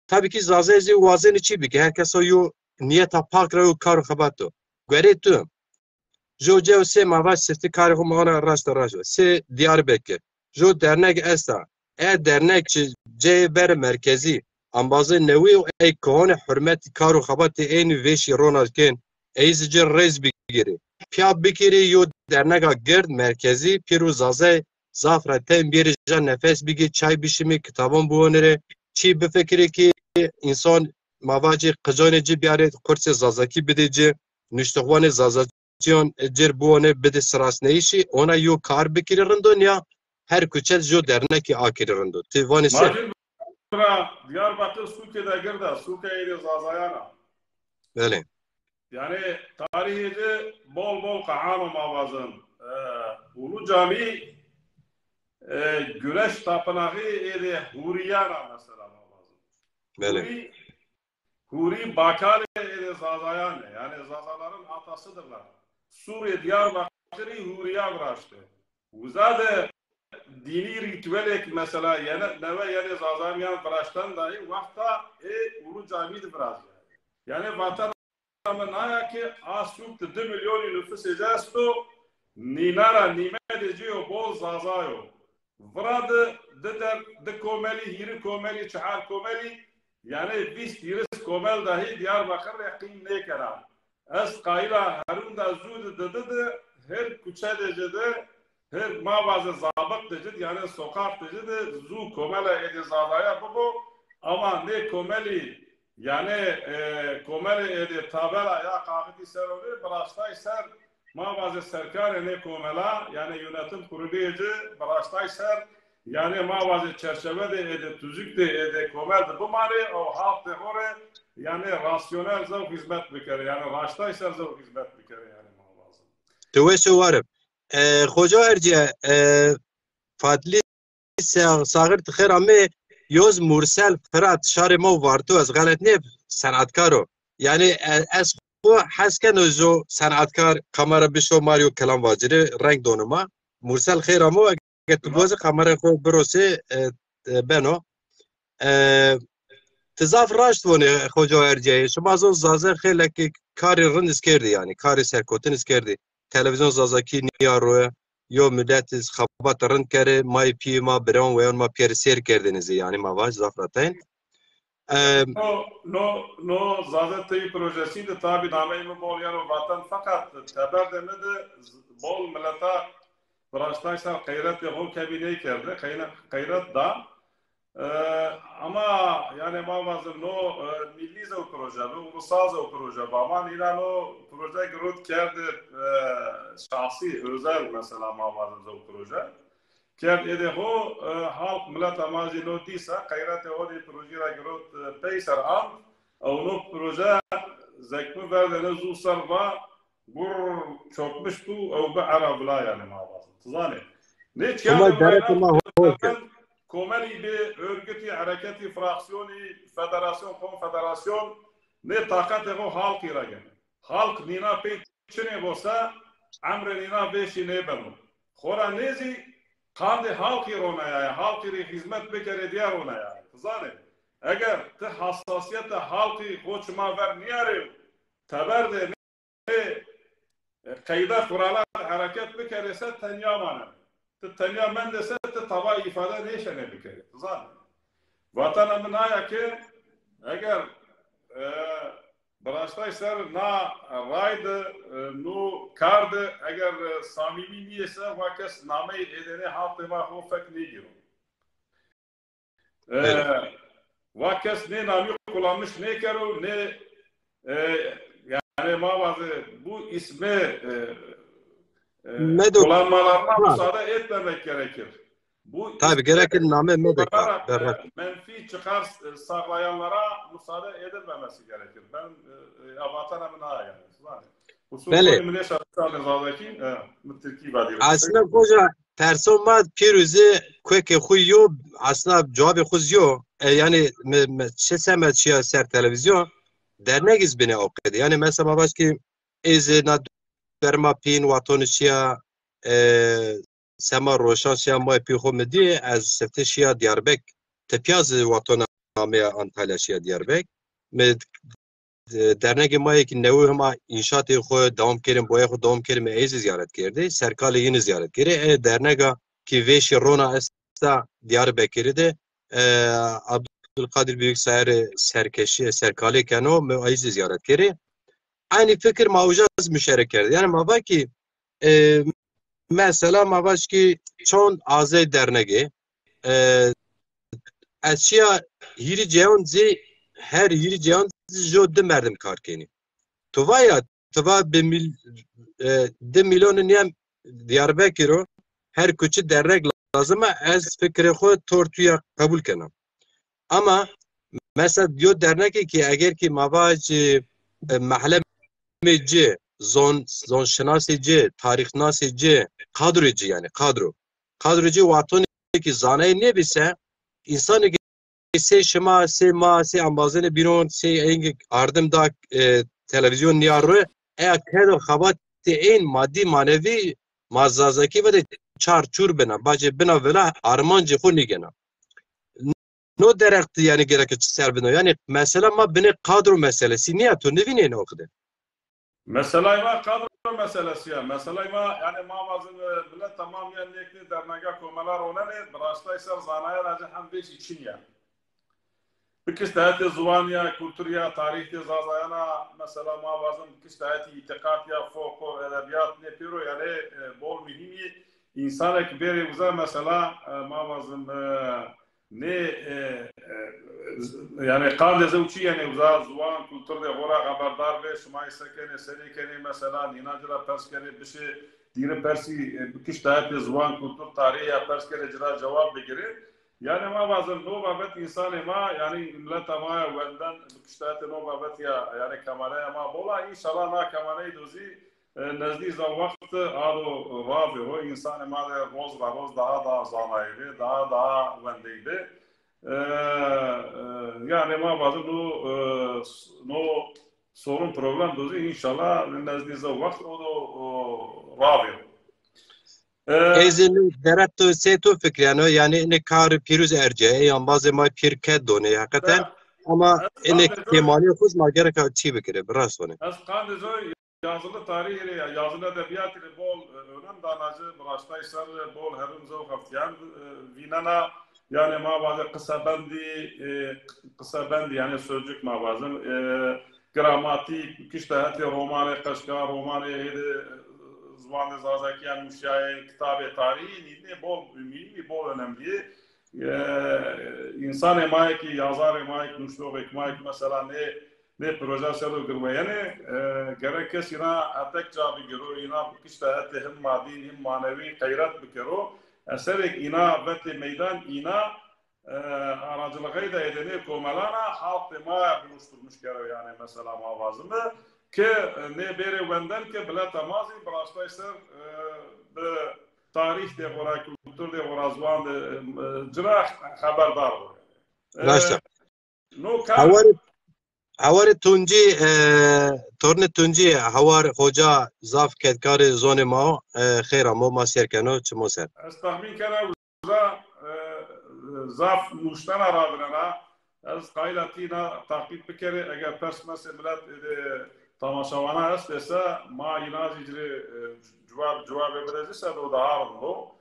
tabii ki zazezi vazen içi bir herkes o niyeta pakra o kar xabato göretu joje se mavaş seti kar humana rasta se Diyarbakır jo dernek esta dernek ceber merkezi ambazı nevi ey kohone hürmet kar xabati en veşi ronalken eyzce rez bigiri pya bikiri yo dernek gerd merkezi piru zaze zafraten bir can nefes bigi çay bişimi kitabın bu önere çi befekiri ki insan mavacı kızaneci bir aret kurse zazaki bideci nüştehvanı zazaciyon cer bu öne bide sıras neyişi ona yo kar bikirin dünya her küçel jo derneki akirin dü tivani se Diyarbakır Suke'de girdi Suke'yi zazayana öyle yani tarihici bol kahanı mavazın Ulu Cami Güneş tapınağı Huriyana mesela lazım. Böyle. Huri Bakale ede Zazayane. Yani Zazaların atasıdırlar. Suriye Diyarbakır'ı Huriye bıraktı. Uzade dini ritüelek mesela neve yani Zazamiyan bıraştan dahi vakta ulu camiydi biraz. Yani vatan amına ki asuk 2 milyon nüfus ecasto ninara nimedeciyo bol Zazayo. Vrad de komeli, hiri komeli, çahar komeli yani 20 komel dahi Diyarbakır yakin ne kera. Ez kayla herun da zud dedi her küçe decede her mağazı zabık decid yani sokak decid zu komele edi Zazaya bu ama ne komeli yani komeli edi tabela ya kakiti serori bıraştay ser mağazı serkar ne komela yani yönetim kuruluydu bıraştay ser yani mağazı çerçeve de edi tüzük de edi komel bu mari o halk de hore yani rasyonel zevk hizmet bikere yani raştay ser zevk hizmet bikere yani mağazı. Tüveşu varım. Hoca Erciye Fadli Sağır Tıkır ama yoz Mursel Fırat şari mo vartu az galet ne sanatkaro. Yani ez bu hasken ozo sanatkar kamera bişo Mario kalam vaciri renk donuma. Mursel khir ama tu boz kamera ko brose beno. Tizaf raşt vone Hoca Erciye. Şuma zon zaze khile ki kari rın iskerdi yani. Kari serkotin iskerdi. Televizyon zazaki niyaroya. Yo millet xabat rın kere may pi ma bran ve ma pierser kerdiniz yani ma vaj zafratain. No zaten projesi de tabi nameyi mi bol yani vatan fakat haber demedi bol millete bıraştaysa gayret yapıp kabine kerdi gayret da ama yani mavazım no milli zev proje ulusal zev proje ama ilan o proje growth kerdi şahsi özel mesela mavazım zev proje Kert edeho halk millet amacı no disa gayret o di proje ra growth peyser am onu proje zekmi verdene zusar va bur çokmuş bu o be arabla yani mavazım tuzane ne çıkan komeli bir örgütü, hareketi, fraksiyonu, federasyon, konfederasyon ne takat o halk iragen. Halk nina peçine olsa, amre nina beşi ne benu. Khora nezi kandi halk irona ya, halk iri hizmet bekere diyar ona ya. Zane. Eğer te hassasiyete halkı hoçma ver niyare, taberde ne kayda kuralar hareket bekerese tenyamane. Tanya men dese tava ifade ne işe bir kere. Zan. Vatanımın ayaki eğer bıraştaysa na raydı nu kardı eğer samimi niyese vakes nameyi edene halkıma hofek ne diyor. Vakes ne nami kullanmış ne kero ne yani mavazı bu ismi kullanmalarına müsaade etmemek gerekir. Bu tabi gerekir name medik. Menfi çıkar sağlayanlara müsaade edilmemesi gerekir. Ben vatanımına yani. Beli. Aslında hoca persona piruzi kweke xuyo aslında cevabı xuyo yani çesemet şia ser televizyon dernek izbine okudu. Yani mesela başki izina Berma pin watonişia sema roşanşia may pixo medi az seftişia Diyarbek tepiyaz watona namaya Antalya Diyarbek med dernek may ki nevu hema inşaatı xo devam kerim boya xo devam kerim ez ziyaret kerdi serkali yeni ziyaret keri dernega ki veşi rona esta Diyarbekir'i de Abdülkadir Büyükşehir serkeşi serkali kano me ez ziyaret keri aynı fikir mavcaz müşerek kerdi. Yani mava ki mesela mava ki çon azay derneği eşya yiri ceyon zi her yiri ceyon jo de merdim karkeni. Tuva ya tuva 2 milyonun yem Diyarbakır'o her küçük dernek lazım az fikri xo tortuya kabul kenam. Ama mesela diyor dernek ki eğer ki mava mahalle C, zon şinasi C, tarihşinasi C, kadrocu yani kadro. Kadrocu vatoni ki zanay ne bise insanı se şema se ma se ambazene biron se engi ardım da televizyon niyarı kedo xabat این مادی مانوی مازازکی و چارچور بنا باجه بنا ولا armancı خو نیگنا نو درخت yani gerek ser bina yani mesela ma bine kadro meselesi niye to ne vine okudu mesela ma kadro meselesi ya mesela ma yani ma bazı bile tamam yani ekli derneğe komalar ona ne brastaysa zanaya racı hem beş için ya بكشتهاتي زوانيا كولتوريا تاريخي زازايانا مثلا ما وازن بكشتهاتي اعتقاديا فوق ادبيات نيبيرو يعني بول مهمي انسان كبير وزا مثلا ما وازن ني يعني قاعده زوجي يعني وزا زوان كولتور دي غورا خبردار به شما سكن سري كني مثلا نيناجرا برسكري بشي ديره برسي بكشتهاتي زوان كولتور تاريخيا برسكري جرا جواب بگيري يعني ما بعض النوبة بات إنسان ما يعني ملتا ما وندن بكشتات النوبة بات يعني كمانية ما بولا إن شاء الله نا كمانية دوزي نزدیک وقت آدو رابی هو إنسان ما ده روز به روز daha zanaydı daha vendeydi yani ma bazı no sorun problem dozi inşallah نزدیک وقت o رابی ezin deretto seto fikri yani ne kar pirüz erce yan bazı ma pirket done hakikaten ama ne kemali kuz ma gerek çi bikire biraz sonra az kandızo yazılı tarihi yazılı edebiyat ile bol önem danacı baştaysar bol herum zo haftiyan vinana yani ma bazı kısa bendi yani sözcük ma bazı gramatik kiştehati romanı kaşka romanı زبان زازکیان مشاهده کتاب تاریخی نیدنه بول mühim bol önemli insan emayı ki yazar emayı ki nuşluğu ekmayı ki mesela ne proje selu girme yani gerekes yine atek cevabı giro yine işte hatta hem maddi hem manevi gayret bikiro eserek yine vete meydan yine aracılığı da edeni komalana halk emayı buluşturmuş gero yani mesela mavazını که نه بره وندن که بلا تمازی براشتای سر به تاریخ ده ورا کلتور ده ورا زبان ده جرا خبردار بود. راست. نو کار. هوار تونجی تورن تونجی هوار خوجا زاف کدکار زون ما خیر ما ماسیر کنو چه ماسر. استخمین کنه زاف نوشتن را برنا از قایلاتی نا تحقیق بکره اگر پس مثل ملت تماشاوانا است ise ما اینازی جواب بدهیست و دارم رو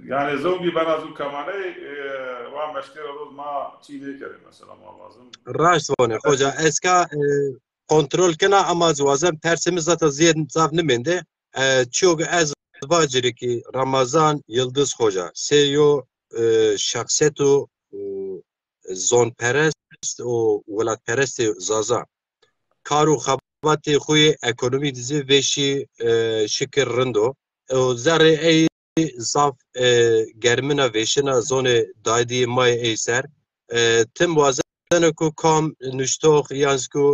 yani زوجي بنازو کمانه و مشکل روز ما چیزی کردیم مثلا ما لازم راست وانه خوجا اسکا کنترل کنه اما زوازم ترسimiz zaten زیاد زاف نمیده çok az واجری ki Ramazan Yıldız Hoca seyo şahsetu zon perest o velat perest zaza کارو خباتی خوی اکونومی دیزی وشی شکر رندو و زره ای زاف گرمنا وشنا زون دایدی مای ایسر تم وازن کو کام نشتوخ یازکو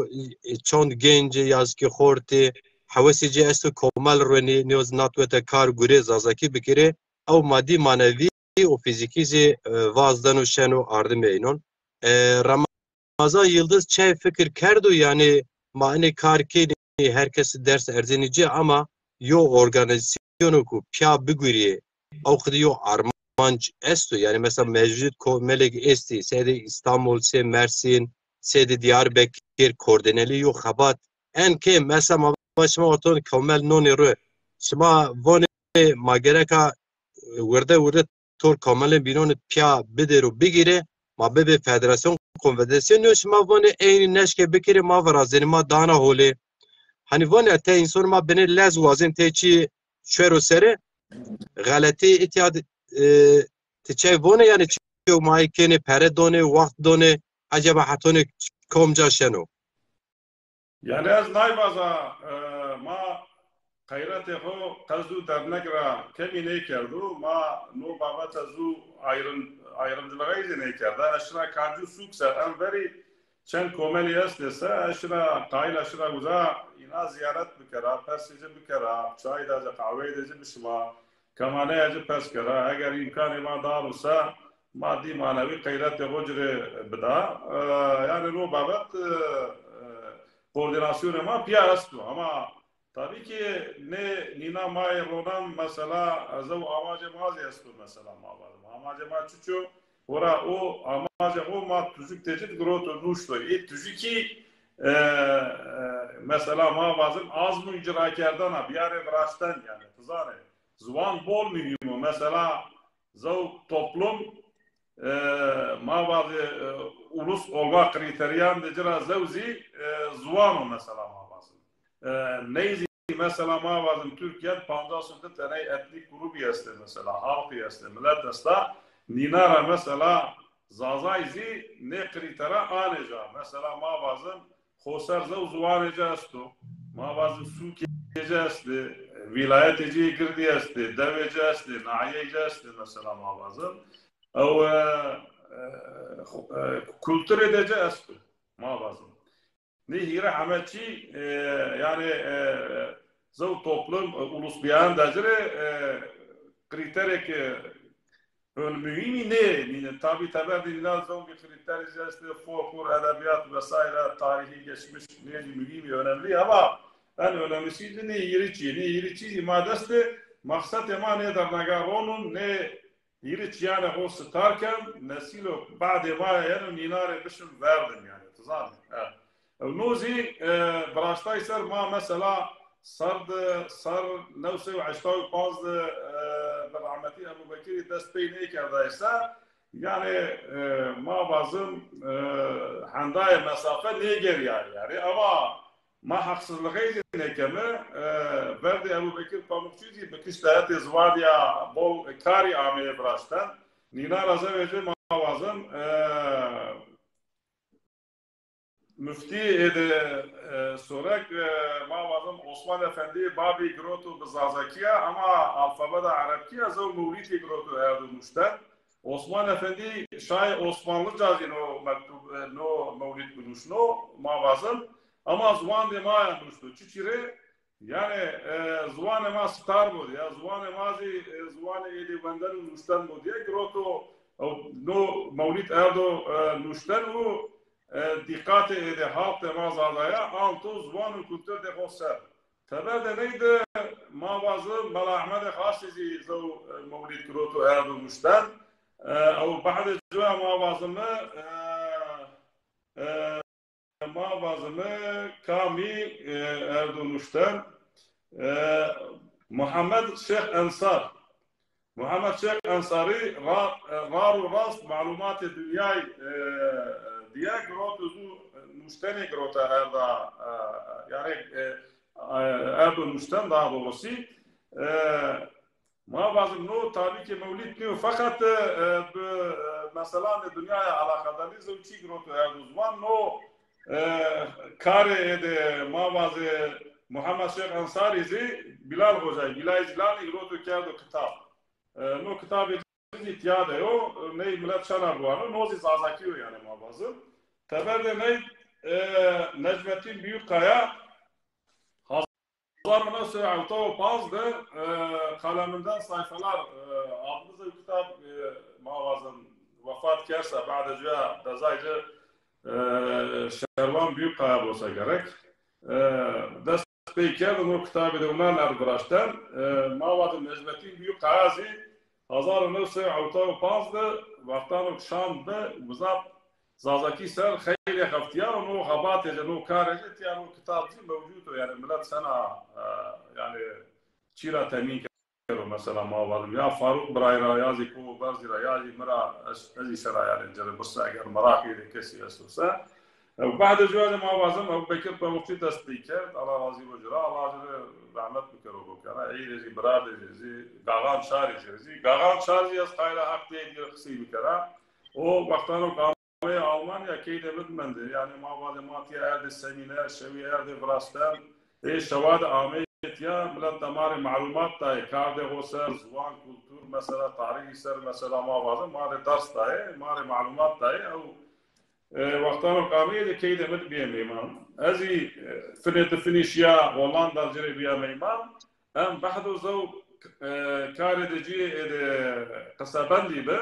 چند گنج یازکی خورتی حواسی جی استو کمال رونی نیوز ناتوت کار گوری زازکی بکره او مادی مانوی و فیزیکی زی وازدن و شن و آردم اینون Ramazan Yıldız çay fikir kerdu yani mani karkeni herkes ders erzenici ama yo organizasyonu ku pya biguri o yo armanc esto yani mesela mevcut melek esti sede İstanbul se Mersin sede Diyarbakır koordineli yo habat en ke mesela başıma oton kamel nonero şma vone magereka vurda tor kamel binon pya bidero bigire ma bebe federasyon konfederasyon şma vone eyni neşke bikire ma varazeni ma dana hole hani vone te insan ma beni lez wazin te çi şero sere galati itiyad te vone yani çi ma ikene pere done vakt done acaba hatone komca şeno yani az naybaza ma gayreti ho kazu dernegra kemine kerdu ma no babat azu ayrımcılığa izin kerdi aşına kancu suksa en veri çen komeli estese aşına kayıl aşına guza ina ziyaret bikara persici bikara çay da kahve de bişma kamane acı pers kara eğer imkanı ma darsa maddi manevi gayreti hocre bida yani no babat koordinasyonu ma piya estu ama tabii ki ne nina may ronan mesela zav amaje mazi estu mesela ma var amaje ma çuçu ora o amaje o ma tüzük tecid groto nuşto tüzüki mesela ma bazım az mı icrakerden ha bir yere bıraştan yani tızare zvan bol mühim mesela zav toplum ما بعض ulus olma kriteriyan decira zevzi zuvano mesela ma bazı neyzi mesela ma bazı Türkiye pandasında tane etnik grubu yeste mesela halk yeste millet desta ninara mesela zazayzi ne kritera aneja mesela ma bazı khoser zev zuvaneja esto ma bazı Sukiye este vilayet eci girdi este devece este nahiye este mesela ma bazı او kültür edici eski ma lazım. Ne hire amelçi yani zav toplum ulus biyan dacire kriterek mühimi ne? Tabi tabi lazım bir kriter işte folklor, edebiyat vesaire tarihi geçmiş ne mühimi önemli ama en önemlisi ne yiriçi imadeste maksat ema der nagaronun ne يريد يعني هو ستاركم نسيله بعد ما يعني نينار بشم فاردن يعني تظاهر ونوزي براشتاي سر ما مثلا صار نوسي وعشتاوي باز برعمتي ابو بكر دست بين ايك هذا يعني ما بازم حنداي مسافه نيجر يعني اما ما haksızlığı nekeme verdi Ebu Bekir Pamukçu'yu bekistayet izvadiya bol kari ameye bıraştan Nina Razaveci mavazın müfti ede sorak mavazın Osman Efendi Babi Grotu Bizazakiya ama alfabada Arapkiya zor Mevliti Grotu erdurmuştan Osman Efendi şay Osmanlı cazino mektub no Mevlit buluşno mavazın ama zvan de ma yapmıştı. Çiçire yani zvan ma star bu ya zvan mazi zvan eli benden nuştan bu diye groto no Mevlid erdo nuştan o dikkat ede halk de mazadaya anto zvan kültür de hoser. Tabi de neydi ma bazı Mala Ahmed Khasizi zo Mevlid groto erdo nuştan o بعد جوا ما bazımı ما bazımı Kami Erdonuş'tan Muhammed Şeyh Ensar Muhammed Şeyh Ensari Raru Rast Malumat-ı Dünyayı diye grotuzu müşteni grota erda yani Erdonuş'tan daha doğrusu ما bazım no tabii ki mevlid diyor fakat mesela dünyaya alakadar zevçi grotu Erdozman no kare de mavazı Muhammed Şeyh Ansari'zi Bilal Hoca Bilal İzlani grotu kağıdı kitap no kitabı ihtiyada yo ne millet şanar bu anı nozi zazakiyo yani mavazı teberde ne Necmettin Büyükkaya Hazarına Seyavta Paz'dı kaleminden sayfalar adlı kitap mavazın vefat kerse بعد جاء dazaycı Şervan Büyükkaya olsa gerek. Dest peykerden o kitabı da unan erbraştan mavadı Necmettin Büyükkayazi Hazarına Seyavta Paz'dı vaktan Şam'dı uzap Zazaki ser خیلی خفتیار و نو خبات جنو کارجه تیار و کتاب زی موجود و yani millet sana yani çira temin kero mesela mavazım ya Faruk Brayra yazı ko bazı yazı mera azı sera yani cere bursa eğer merakı de kesi esursa بعد جواز mavazım Ebu Bekir Pamukçu tasdiker Allah razı olsun Allah rahmet bikero bu kana iyi rezi brad rezi gagan şari rezi gagan şari yaz kayla hak değil bir kısı bikera o vaktan o Almanya keyde bitmendi. Yani mavade matiye erdi seminer, şevi erdi vrastan. Şevad Ahmet ya millet damari malumat dahi. Karde hoser, zvan, kültür mesela, tarihi ser mesela mavade. Mari ders dahi, mari malumat dahi. Vaktan o kamiye keyde bitmeyen imam. Ezi finişya Hollanda cirebiya meyman. Em bahdu zav karedeci kısabandi be.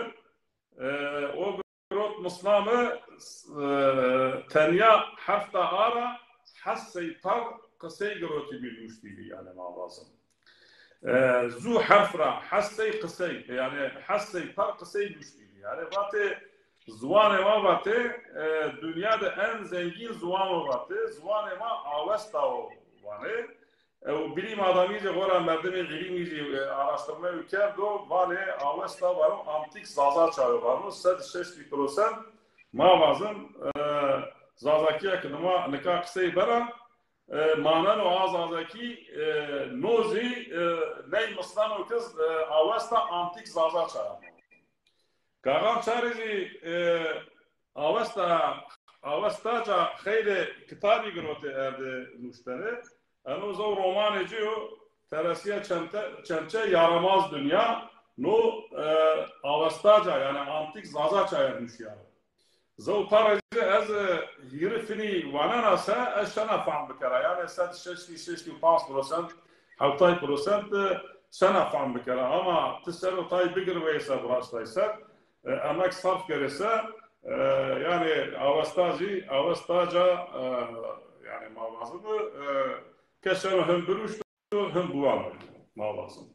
O Grot Muslim'ı tenya hafta ara حسي طر قسي قروتي بالمشتي يعني ما لازم زو حرف را حسي قسي يعني حسي طر قسي مشتي يعني باتي زوان ما باتي دنيا ده en zengin زوان باتي زوان ما avesta وانه و bilim adamıyla gora merdemi ilimiyle araştırma kerdo vale avesta var antik zaza çağı var mı 6% ma bazım zazaki yakınıma nika kısayı bara manan o azazaki nozi ney mıslan o kız avesta antik zaza çağı kagan çarezi avesta ca khayre kitabı grote erde müşteri Ano zo romaneciyo terasiye çemçe yaramaz dünya no avastaca yani antik zaza çayırmış yani. Zo taracı az hirifini vananasa eşana fam bikara yani sen 65% havtay %, sana fam bikara ama tisero tay bigir veyse burastaysa emek sarf gerese yani avastaca yani mavazını كسر هم بروش هم بوام ما لازم.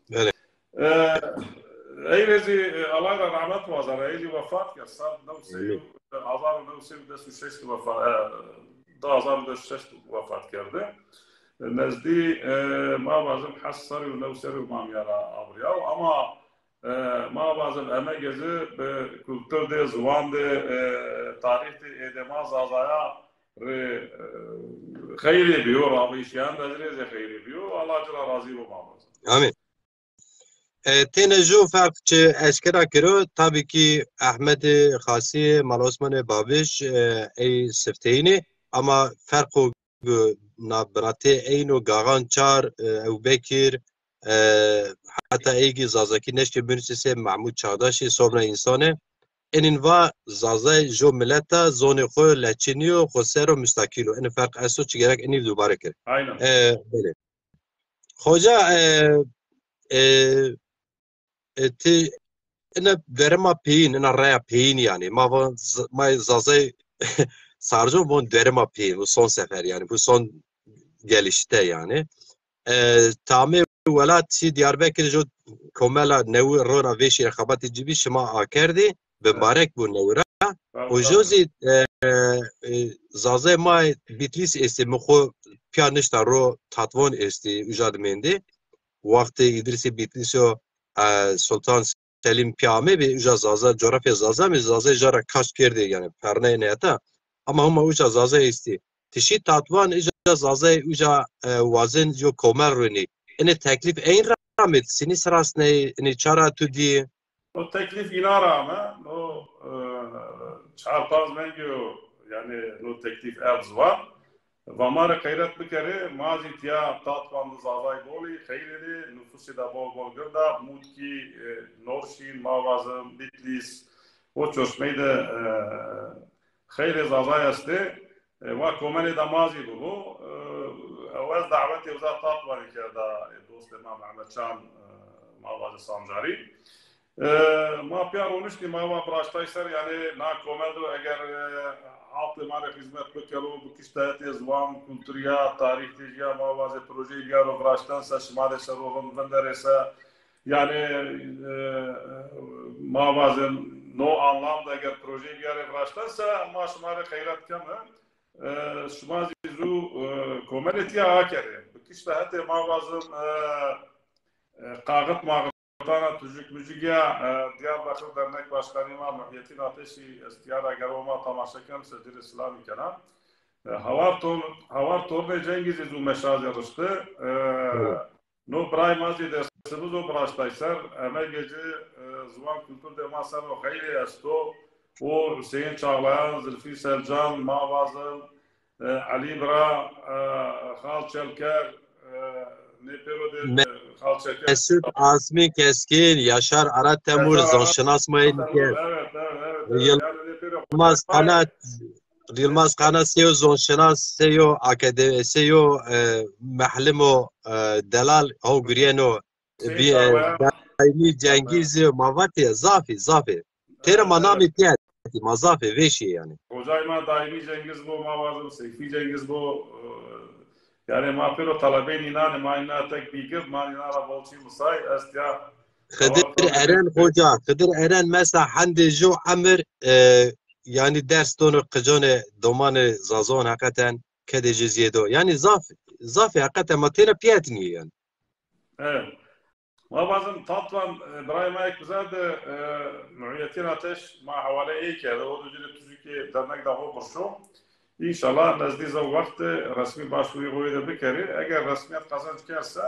ایرزی الله را رحمت وازار ایلی وفات کرد سال 1906 وفات کرده. نزدی ما لازم حسری و نوسری و مامیارا آبریاو اما ما لازم امگزی به کلتور ده زبان ده تاریخ ده ادماز آزایا خیری بیو رابیشیان دادریز خیری بیو الله جل راضی و ماموز. آمین. تنجو فرق چه اشکرا کرو tabii ki Ahmet Khasi Mal Osman Babiş ey sifteyni ama farkı nabrate eyno gagan çar Ebu Bekir hatta eygi zazaki neşke bünüsese Mahmud Çağdaşi sonra insanı enin va zazay jo milleta zone xo lechiniyo xosero müstakilo en fark aso çi gerek eni dubare kir. Aynen. Böyle. Hoca ti ene derema peyin ene raya peyin yani ma zazay sarjo bon derema peyin bu son sefer yani bu son gelişte yani. Tame velat Diyarbakır jo komela nevi rona veşi rekabati cibi şima akerdi Mübarek bu nevra. O jozi zazay ma Bitlis esti mxo piyanişta ro tatvan esti ujadmendi. Vakti İdrisi Bitlis'o Sultan Selim piyame bir uja zaza coğrafya zaza mi zaza jara kaç kerdi yani perne neyata. Ama huma uja zaza esti. Tişi tatvan uja zaza uja vazin jo komer runi. Ene teklif en rahmet sini sırası ne çara tudi. O teklif ina rağmen o çarpaz mengiyo yani o teklif erz var. Vamara kayret bikere mazi tiya tatvandı zazay boli khayreli nüfusi da bol görda mutki Norşin mavazım Bitlis o çöşmeyi de khayre zazay asti ve komeli da mazi bu evvel daveti uzat tatvanı kerda dost İmam Ahmet Şan mavazı Sanjari ما پیارونشتی ما براشتای سر یعنی نا کومندو اگر halk mare hizmet bکرو بکشتایت زوام کلتوریا تاریخی یا موازه پروژه بیارو براشتن سه شماره سروغن بندرسه yani موازه نو anlamda eğer proje بیاره براشتنسه ما شماره خیرات کمه شما زیزو کومنتیا آکره بکشتایت موازه قاغت Tana Tücük Mücüge Diyarbakır Dernek Başkanı'ma Muhyiddin Ateşi istiyara garoma tamaşakan Secir İslami kenan. Havar torne Cengiz izu meşaz yarıştı. No bray mazi dersimiz o braştaysar. Emel geci Zuvan Kültür Demasar o hayri esto. O Hüseyin Çağlayan, Zülfü Selcan, Mavazım, Ali Bra, Khal Çelker, Mesut Azmi Keskin, Yaşar Arat Temur, Zanşınas Mayınker, Yılmaz Kanat Seyo, Zanşınas Seyo, Akademi Seyo, Mahlimo Delal, Hogrieno, Daimi Cengiz, Mavati, Zafi. Tere manami tiyat. piyati mazafı veşi yani. Hocay ma daimi Cengiz bu mavazım Seyfi Cengiz bu yani ma pero talabeni inan ma ina tek bigir ma ina la bolçi musay astya Hıdır Eren hoca, Hıdır Eren mesela hande jo amir yani ders tonu kıcone domanı zazon hakikaten kedece ziyedo. Yani zaf hakikaten matera piyatini yani. Evet. Mavazım tatvan Ibrahim Ayk bize de mühiyyetin ateş ma havale eyke de o düzgün tüzüki dernek dahu burşu. İnşallah nezdize vakti resmi başvuruyu koyuyor bir kere. Eğer resmiyet kazanç gelirse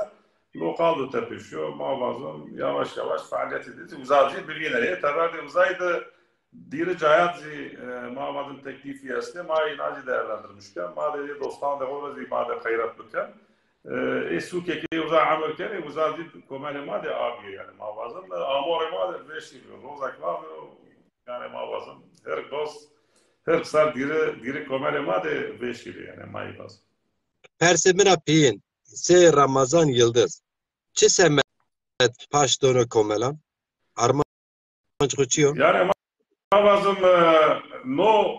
lokal da tepişiyor. Mavazım yavaş yavaş faaliyet ediyor. Uzaycı bir yine. Tabii uzaydı diri cayatzi mavazım teklifi yasne ma inacı değerlendirmişken. Ma dedi dostan da orası ibade hayrat bıken. Esuke ki uzay amel kere uzaycı komeli ma de abi yani mavazım amore ma de beşiliyor. Rozaklar yani mavazım her dost her sar diri komele ma de beşili yani mayibaz. Persemina piyin se Ramazan Yıldız. Çi semet paştonu komelan? Arman çıkıyor. Yani mavazım no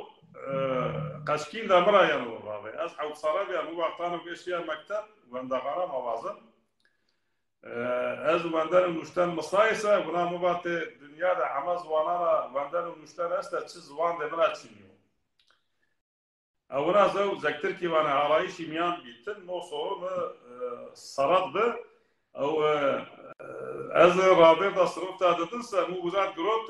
kaşkin da mara yani abi. Az avsara bir bu vaktanı beşiye mektep vendagara mavazım. Az venderin müşten mısaysa buna mubatı dünyada amaz vanara venderin müşten esta çiz van de mara çiniyor. Avuna zav zektir ki bana arayış imyan bitin no sorunu saradı او از رابر دا صرف تا دتنسا مو گذار گروت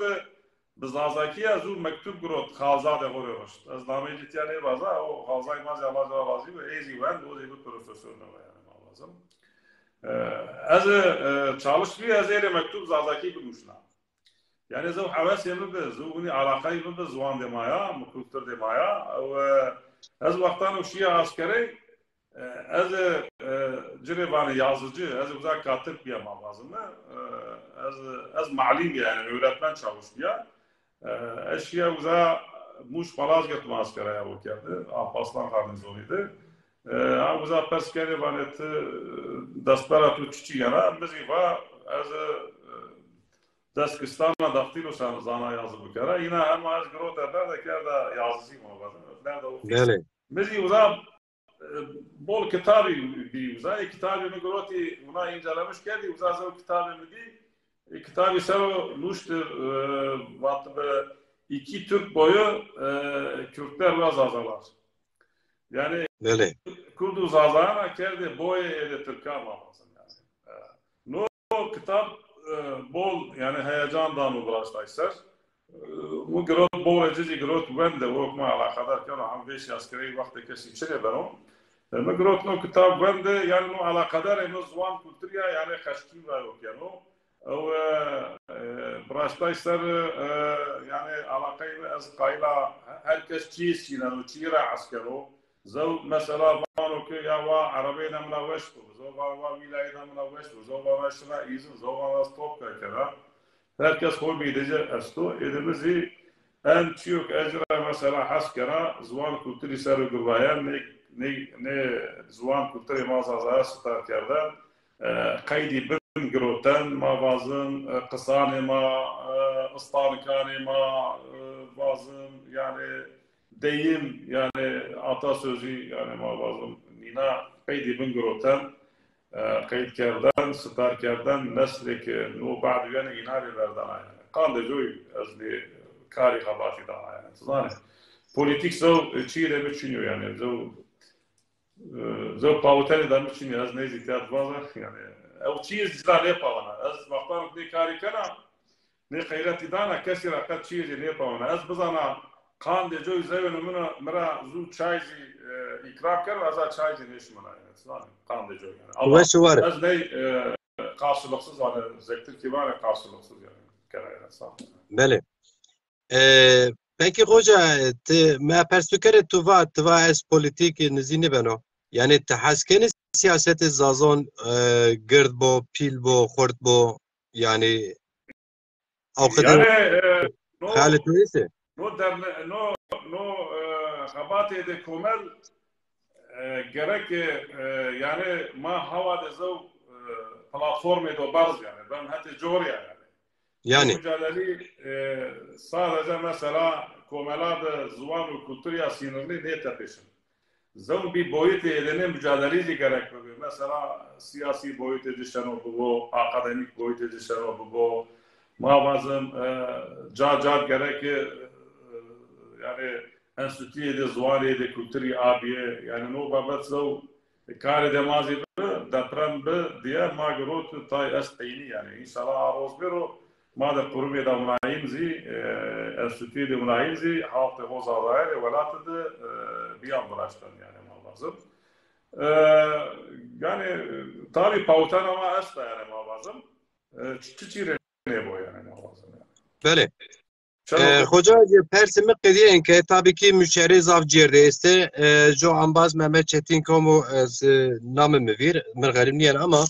بزازاکی از او مکتوب گروت خالزاده غوری رشت از نامه جتیانه بازا او خالزای مازی الله جواب رازی و ایزی وند او دیگه پروفسور نه yani lazım. Az çalışmıyor az yere mektup zazaki bulmuşlar. Yani zav havas yemin be zavuni alakayı be zvan demaya, mukuttur demaya ve az vaktan o şia askeri az cirevanı yazıcı, az uzak katip bir lazım. Az malim yani öğretmen çalışıyor. Eşya uzak muş Malazgirt maskeraya bakıyordu. Alparslan Karnizoli'ydi. Uzak perskeri vanet dasperatu çiçi yana biziva az Deskistana daftilo sen zana yazı bu kere. Yine hem az grota nerede kerda yazısı mı var? Nerede ofis? Bizi uzak bol kitabı bir uzay kitabı mı groti buna incelemiş geldi uzay o kitabı mı di kitabı sero nuştur vatbe iki Türk boyu Kürtler ve Zazalar yani Kurdu Zazana kerdi boyu ede Türk'e olmasın yani no kitap bol yani heyecandan uğraştaysa bu grot bol edici grot ben de okuma alakadar ki ona beş askeri vakti kesin çile ben o مقرأت نو كتاب ونده يعني نو على قدر إنه زوان كولتريا يعني خشكين رايوك يعني أو براشتايسر يعني على قيمة از قايلة هالكش تشيس يعني تشيرا عسكرو زو مثلا فانو كي يوا عربينا من وشتو زو فانو ولاينا من وشتو زو فانو شنا إيزن زو فانو ستوب كذا هالكش هو بيدجا أستو إذا بزي أن تشيوك أجرا مثلا عسكرا زوان كولتري سر قبايان ne zuan kültürü mağazalara sütar kerden kaydi bin groten mağazın kısane ma ıstarkane ma bazın yani deyim yani atasözü yani mağazın nina kaydi bin groten kayıt kerden sütar kerden neslek no ba'du yani inarilerden yani kandı joy azli kari habati daha yani tuzane politik zo çiğde biçiniyor yani zo زو باوتني دام تشيني از نيزي تيات بازا يعني او تشيز ديزا نيباوانا از مختار دي كاري كنا ني خيراتي دانا كسيرا قد تشيز نيباوانا از بزانا قان دي جوي زيونو مرا زو تشايزي اكرام كر از تشايزي نيشمنا يعني قان دي جوي يعني از ني karşılıksız hani zektir kibare karşılıksız yani kerayla sağ. Bele. Peki hoca me persükere tuva es politik nizini beno. Yani tahaskeni siyaseti zazon gird bo, pil bo, xort bo yani yani halet neyse. No xabate de komel gerek yani ma havada zav platformu do barz yani ben hatta Jorya yani. Yani mücadeleyi sadece mesela komela ziwan û kultûriya sînirlî nê tepêşin. Zem bir boyutê edene mücadeleyî gerek bibe. Mesela siyasi boyutê dişeno bibo, akademik boyutê dişeno bibo. Mavazım car gerek yani enstitüye de ziwanê de kultûrî abiye yani no babet zew karê demazî bi deprem bi diye ma girot tay est teyni yani inşallah aroz biro ma de kurumê de munayîn zî enstitüye de munayîn zî haltê hoza dairê welatê de biyan biraştin yani mavazım. Yani tabi pawten ama est yani mavazım. Çi ne bu yani mavazım yani. Böyle. Hoca persimi qediyen ki tabii ki müşeri zaf cirdeste jo ambaz Mehmet Çetin komu az namı mevir min galimniyen ama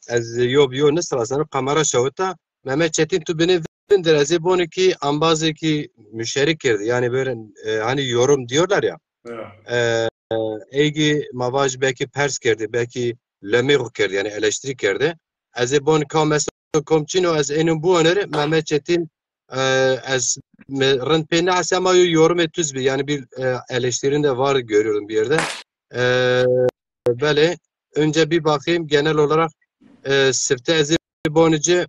az yo nesrasını kamera şavta Mehmet Çetin tu beni vindir az bonu ki ambazı ki müşeri kirdi yani böyle hani yorum diyorlar ya egi mavaj belki pers kirdi belki lemir kirdi yani eleştiri kirdi az bonu mesela komçino az enun bu öneri Mehmet Çetin az rentpeni asamayu yorum etüz bir yani bir eleştirin de var görüyorum bir yerde. Böyle önce bir bakayım genel olarak sifte ez bonucu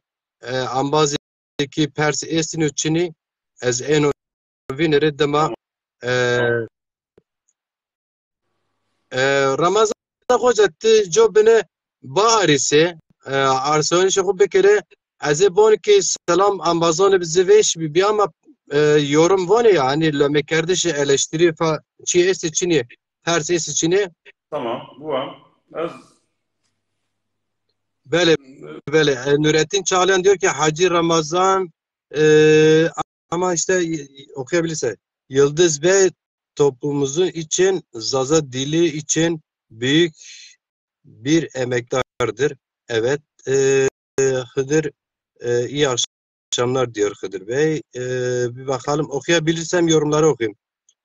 ambaziki pers estin üçini az en vineri dema Ramazan hocattı jobine baharisi arsoni şu bir kere az bon ki selam ambazon bizeveş bir ama yorum var ya hani leme kardeşi eleştiri fa çi es içini ters es içini tamam bu an az böyle Nurettin Çağlayan diyor ki Hacı Ramazan ama işte okuyabilirse Yıldız Bey toplumumuzun için Zaza dili için büyük bir emektardır. Evet Hıdır iyi akşamlar diyor Hıdır Bey. Bir bakalım okuyabilirsem yorumları okuyayım.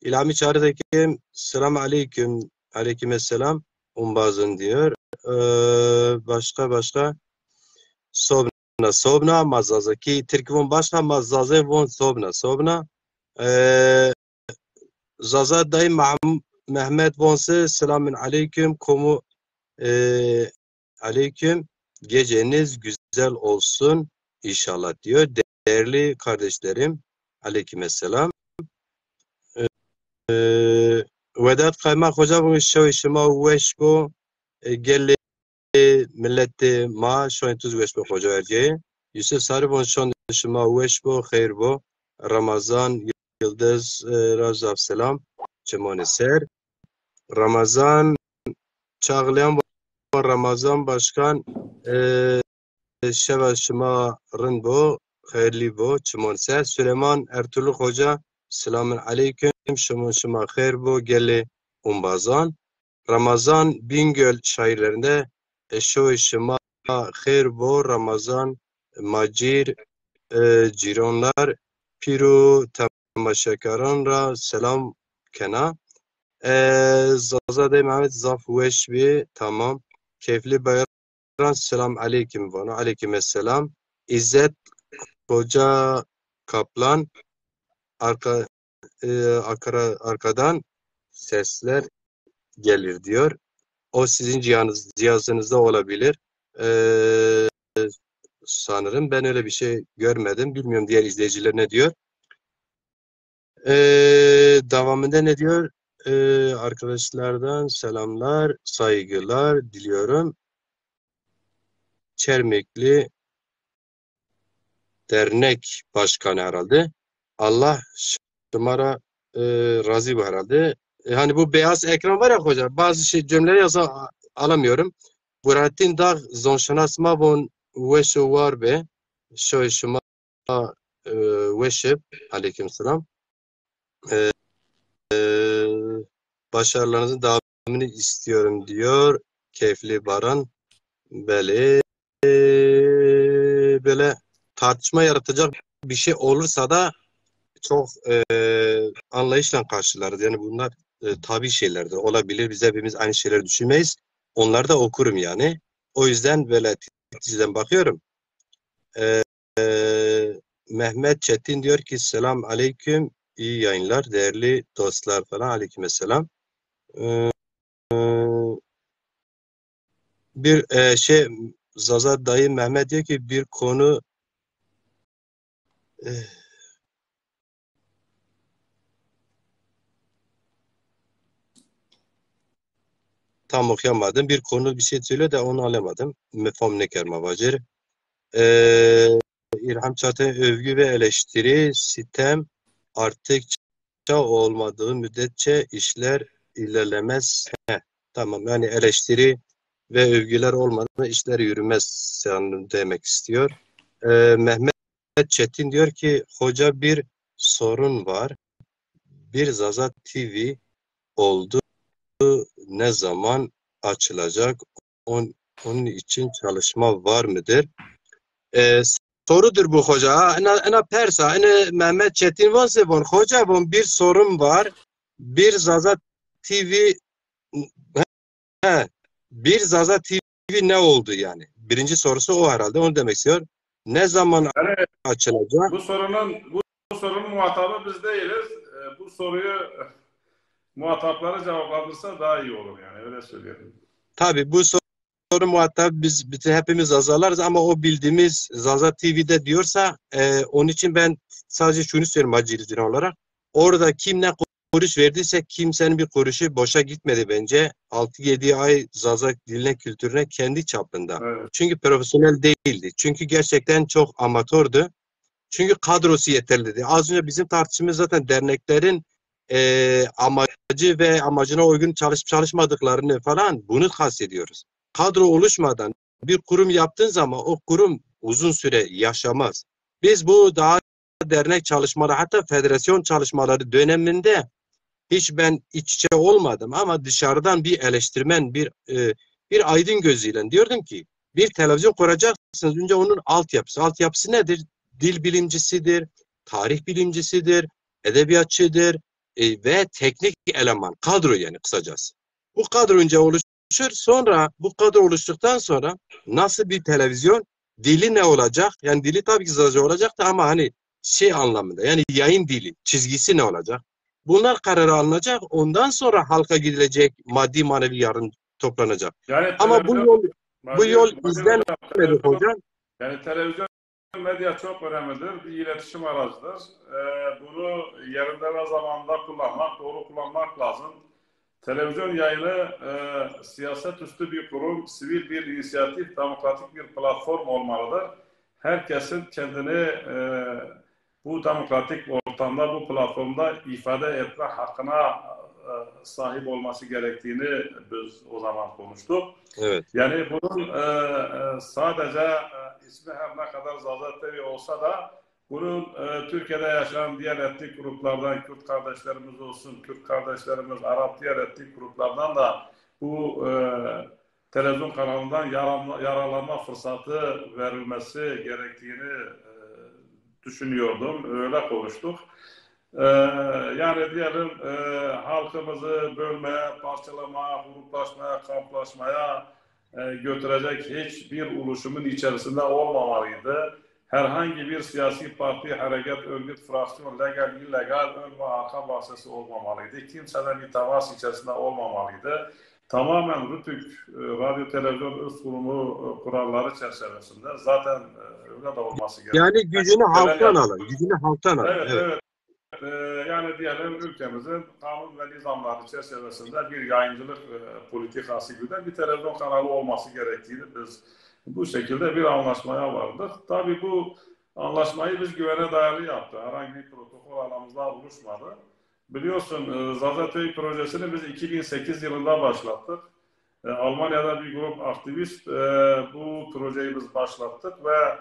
İlhami Çağrı'daki selamun aleyküm. Aleykümselam. Umbazın diyor. Başka. Sobna mazazaki. Türkvon başka mazaze von sobna. Zaza dayı Mehmet vonse selamun aleyküm. Komu aleyküm. Geceniz güzel olsun inşallah diyor. Değerli kardeşlerim. Aleykümselam. Vedat Kaymak hocam şoyşuma veşbo gelle milleti ma şoyntuz veşbo hoca erceği. Yusuf Sarıbon şoyşuma veşbo hayırbo Ramazan Yıldız Razav selam çemone ser Ramazan Çağlayan Ramazan Başkan şeva şuma rınbo hayırlı bo çemone ser Süleyman Ertuğrul Hoca selamun aleyküm şuma hayır bo gelle umbazan Ramazan Bingöl şairlerinde şuma hayır bo Ramazan Macir cironlar piru tamaşakaran ra selam kena Zazade Mehmet Zafveşvi tamam keyifli bayram selam aleyküm bana aleykümselam İzzet Koca Kaplan arkadan sesler gelir diyor. O sizin cihazınızda olabilir. Sanırım ben öyle bir şey görmedim. Bilmiyorum diğer izleyiciler ne diyor. Devamında ne diyor? Arkadaşlardan selamlar, saygılar diliyorum. Çermekli Dernek Başkanı herhalde. Allah şımara razı bu herhalde. Hani bu beyaz ekran var ya hoca. Bazı cümleleri alamıyorum. Burhattin Dağ zonşanas mavon veşo var be. Şoyşuma veşip aleykümselam. Başarılarınızın devamını istiyorum diyor. Keyifli Baran. Böyle tartışma yaratacak bir şey olursa da çok anlayışla karşılarız. Yani bunlar tabii şeylerdir. Olabilir. Biz hepimiz aynı şeyleri düşünmeyiz. Onları da okurum yani. O yüzden böyle titizden bakıyorum. Mehmet Çetin diyor ki selam aleyküm. iyi yayınlar. Değerli dostlar falan. Aleykümselam. Ee, bir Zaza dayı Mehmet diyor ki bir konu e, tam okuyamadım. Bir konu bir şey söylüyor da onu alamadım. Mefhum ne kerma vacir. İlham Çağatay övgü ve eleştiri sitem arttıkça olmadığı müddetçe işler ilerlemez. Tamam yani eleştiri ve övgüler olmadan işler yürümez sanırım demek istiyor. Mehmet Çetin diyor ki hoca bir sorun var. Bir Zaza TV oldu. Ne zaman açılacak? Onun için çalışma var mıdır? Ee, Sorudur bu hoca. Ana persa, ana Mehmet Çetin varsa hoca bir sorun var. Bir Zaza TV he, bir Zaza TV ne oldu yani? Birinci sorusu o herhalde. Onu demek istiyor. Ne zaman Yani açılacak? bu sorunun muhatabı biz değiliz. Bu soruyu muhatapları cevaplandırsa daha iyi olur yani öyle söyleyelim. Tabii bu soru muhatap biz bütün hepimiz Zazalarız ama o bildiğimiz Zaza TV'de diyorsa onun için ben sadece şunu söyleyeyim Hacı olarak. Orada kim ne kuruş verdiyse kimsenin bir kuruşu boşa gitmedi bence. 6-7 ay Zaza diline kültürüne kendi çapında. Evet. Çünkü profesyonel değildi. Çünkü gerçekten çok amatördü. Çünkü kadrosu yeterliydi. Az önce bizim tartışmamız zaten derneklerin amacı ve amacına uygun çalışıp çalışmadıklarını falan bunu kastediyoruz. Kadro oluşmadan bir kurum yaptığın zaman o kurum uzun süre yaşamaz. Biz bu daha dernek çalışmaları hatta federasyon çalışmaları döneminde hiç ben iç içe olmadım ama dışarıdan bir eleştirmen bir aydın gözüyle diyordum ki bir televizyon kuracaksınız önce onun altyapısı. Altyapısı nedir? Dil bilimcisidir, tarih bilimcisidir, edebiyatçıdır ve teknik eleman, kadro yani kısacası. Bu kadro önce oluşur, sonra bu kadro oluştuktan sonra nasıl bir televizyon, dili ne olacak? Yani dili tabii ki sadece olacak da ama hani şey anlamında yani yayın dili, çizgisi ne olacak? Bunlar kararı alınacak, ondan sonra halka gidilecek, maddi manevi yarın toplanacak. Yani Ama bu yol izlenmedi hocam. Yani televizyon medya çok önemlidir. Bir iletişim aracıdır. Bunu yerinde ve zamanında kullanmak, doğru kullanmak lazım. Televizyon yayını siyaset üstü bir kurum, sivil bir inisiyatif, demokratik bir platform olmalıdır. Herkesin kendini bu demokratik ortamda, bu platformda ifade etme hakkına sahip olması gerektiğini biz o zaman konuştuk. Evet. Yani bunun sadece ismi her ne kadar Zaza TV olsa da bunun Türkiye'de yaşayan diğer etnik gruplardan, Kürt kardeşlerimiz olsun, Türk kardeşlerimiz, Arap diğer etnik gruplardan da bu televizyon kanalından yararlanma fırsatı verilmesi gerektiğini düşünüyordum. Öyle konuştuk. Yani diyelim halkımızı bölmeye, parçalamaya, gruplaşmaya, kamplaşmaya götürecek hiçbir oluşumun içerisinde olmamalıydı. Herhangi bir siyasi parti, hareket, örgüt, fraksiyon, legal, illegal, ön ve arka bahsesi olmamalıydı. Kimseden bir temas içerisinde olmamalıydı. Tamamen RTÜK, Radyo Televizyon Üst Kurumu kuralları çerçevesinde zaten öyle de olması gerekiyor. Yani gücünü halktan alın, gücünü halktan alın. Evet, evet. Yani diyelim ülkemizin kanun ve nizamları çerçevesinde bir yayıncılık politikası güden bir televizyon kanalı olması gerektiğini biz bu şekilde bir anlaşmaya vardık. Tabii bu anlaşmayı biz güvene dayalı yaptık. Herhangi bir protokol aramızda oluşmadı. Biliyorsun Zaza TV projesini biz 2008 yılında başlattık. Almanya'da bir grup aktivist bu projeyi biz başlattık ve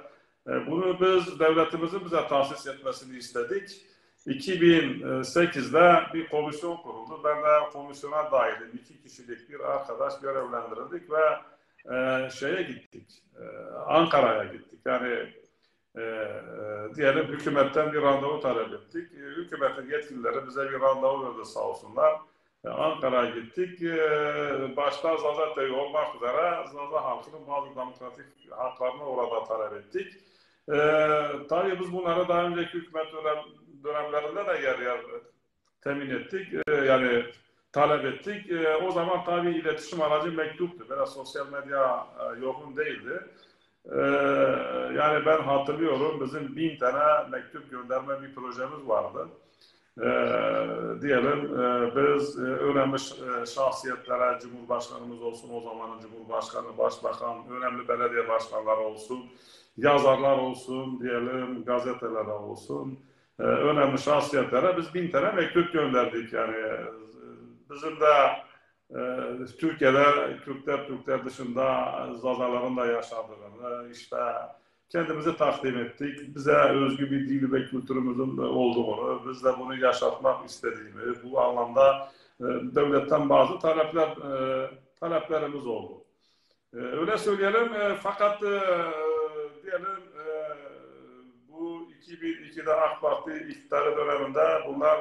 bunu biz devletimizin bize tahsis etmesini istedik. 2008'de bir komisyon kuruldu. Ben de komisyona dahilim. 2 kişilik bir arkadaş görevlendirildik ve şeye gittik. Ankara'ya gittik. Yani diyelim hükümetten bir randevu talep ettik. Hükümetin yetkilileri bize bir randevu verdi sağ olsunlar. Ankara'ya gittik. Başta Zaza TV olmak üzere Zaza halkının bazı demokratik haklarını orada talep ettik. Tabii biz bunları daha önceki hükümet dönemlerinde de yer yer temin ettik. Yani talep ettik. O zaman tabii iletişim aracı mektuptu. Biraz sosyal medya yoğun değildi. Yani ben hatırlıyorum bizim 1000 tane mektup gönderme bir projemiz vardı. Diyelim biz önemli şahsiyetlere, Cumhurbaşkanımız olsun, o zamanın Cumhurbaşkanı, Başbakan, önemli belediye başkanları olsun, yazarlar olsun, diyelim gazetelere olsun, önemli şahsiyetlere biz 1000 tane mektup gönderdik. Yani bizim de Türkiye'de Türkler dışında Zazaların da yaşadığını, işte kendimizi takdim ettik. Bize özgü bir dil ve kültürümüzün olduğunu, biz de bunu yaşatmak istediğimi, bu anlamda devletten bazı taleplerimiz oldu. Öyle söyleyelim. Fakat diyelim bu 2002'de AK Parti iktidarı döneminde bunlar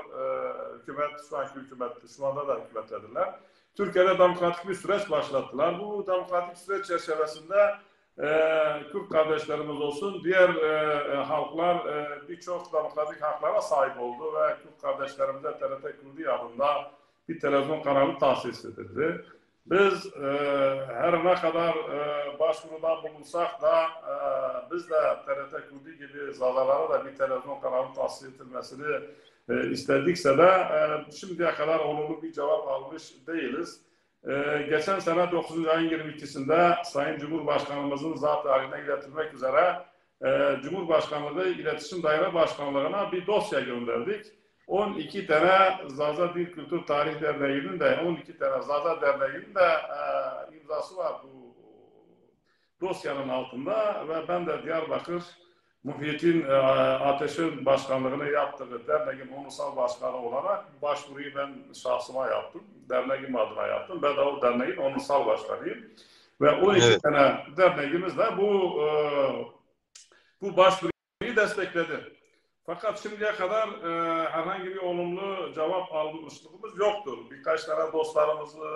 hükümet, şu anki hükümet, şu anda da hükümettedirler. Türkiye'de demokratik bir süreç başlattılar. Bu demokratik süreç çerçevesinde Kürt kardeşlerimiz olsun, diğer halklar birçok demokratik haklara sahip oldu ve Kürt kardeşlerimize TRT Kürdi adında bir televizyon kanalı tahsis edildi. Biz her ne kadar başvuruda bulunsak da biz de TRT Kürdi gibi Zazalara da bir televizyon kanalı tahsis edilmesini istedikse de şimdiye kadar olumlu bir cevap almış değiliz. Geçen sene 9. ayın 22'sinde Sayın Cumhurbaşkanımızın zat haline iletilmek üzere Cumhurbaşkanlığı İletişim Daire Başkanlığı'na bir dosya gönderdik. 12 tane Zaza Dil Kültür Tarih Derneği'nin de 12 tane Zaza Derneği'nin de imzası var bu dosyanın altında ve ben de Diyarbakır Muhyiddin Ateş'in başkanlığını yaptığı derneğin onursal başkanı olarak başvuruyu ben şahsıma yaptım. Derneğim adına yaptım. Ben de o derneğin onursal başkanıyım. Ve 12 tane derneğimiz de bu başvuruyu destekledi. Fakat şimdiye kadar herhangi bir olumlu cevap almışlığımız yoktur. Birkaç tane dostlarımızı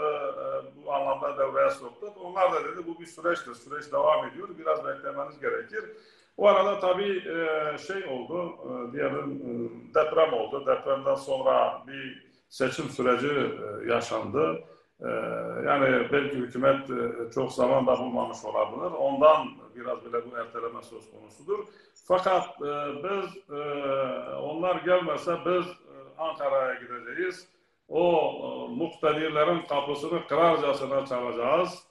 bu anlamda devreye soktuk. Onlar da dedi bu bir süreçtir. Süreç devam ediyor. Biraz beklemeniz gerekir. O arada tabii şey oldu, diyelim deprem oldu. Depremden sonra bir seçim süreci yaşandı. Yani belki hükümet çok zaman da bulmamış olabilir. Ondan biraz bile bu erteleme söz konusudur. Fakat biz onlar gelmese biz Ankara'ya gideceğiz. O muktedirlerin kapısını kırarcasına çalacağız.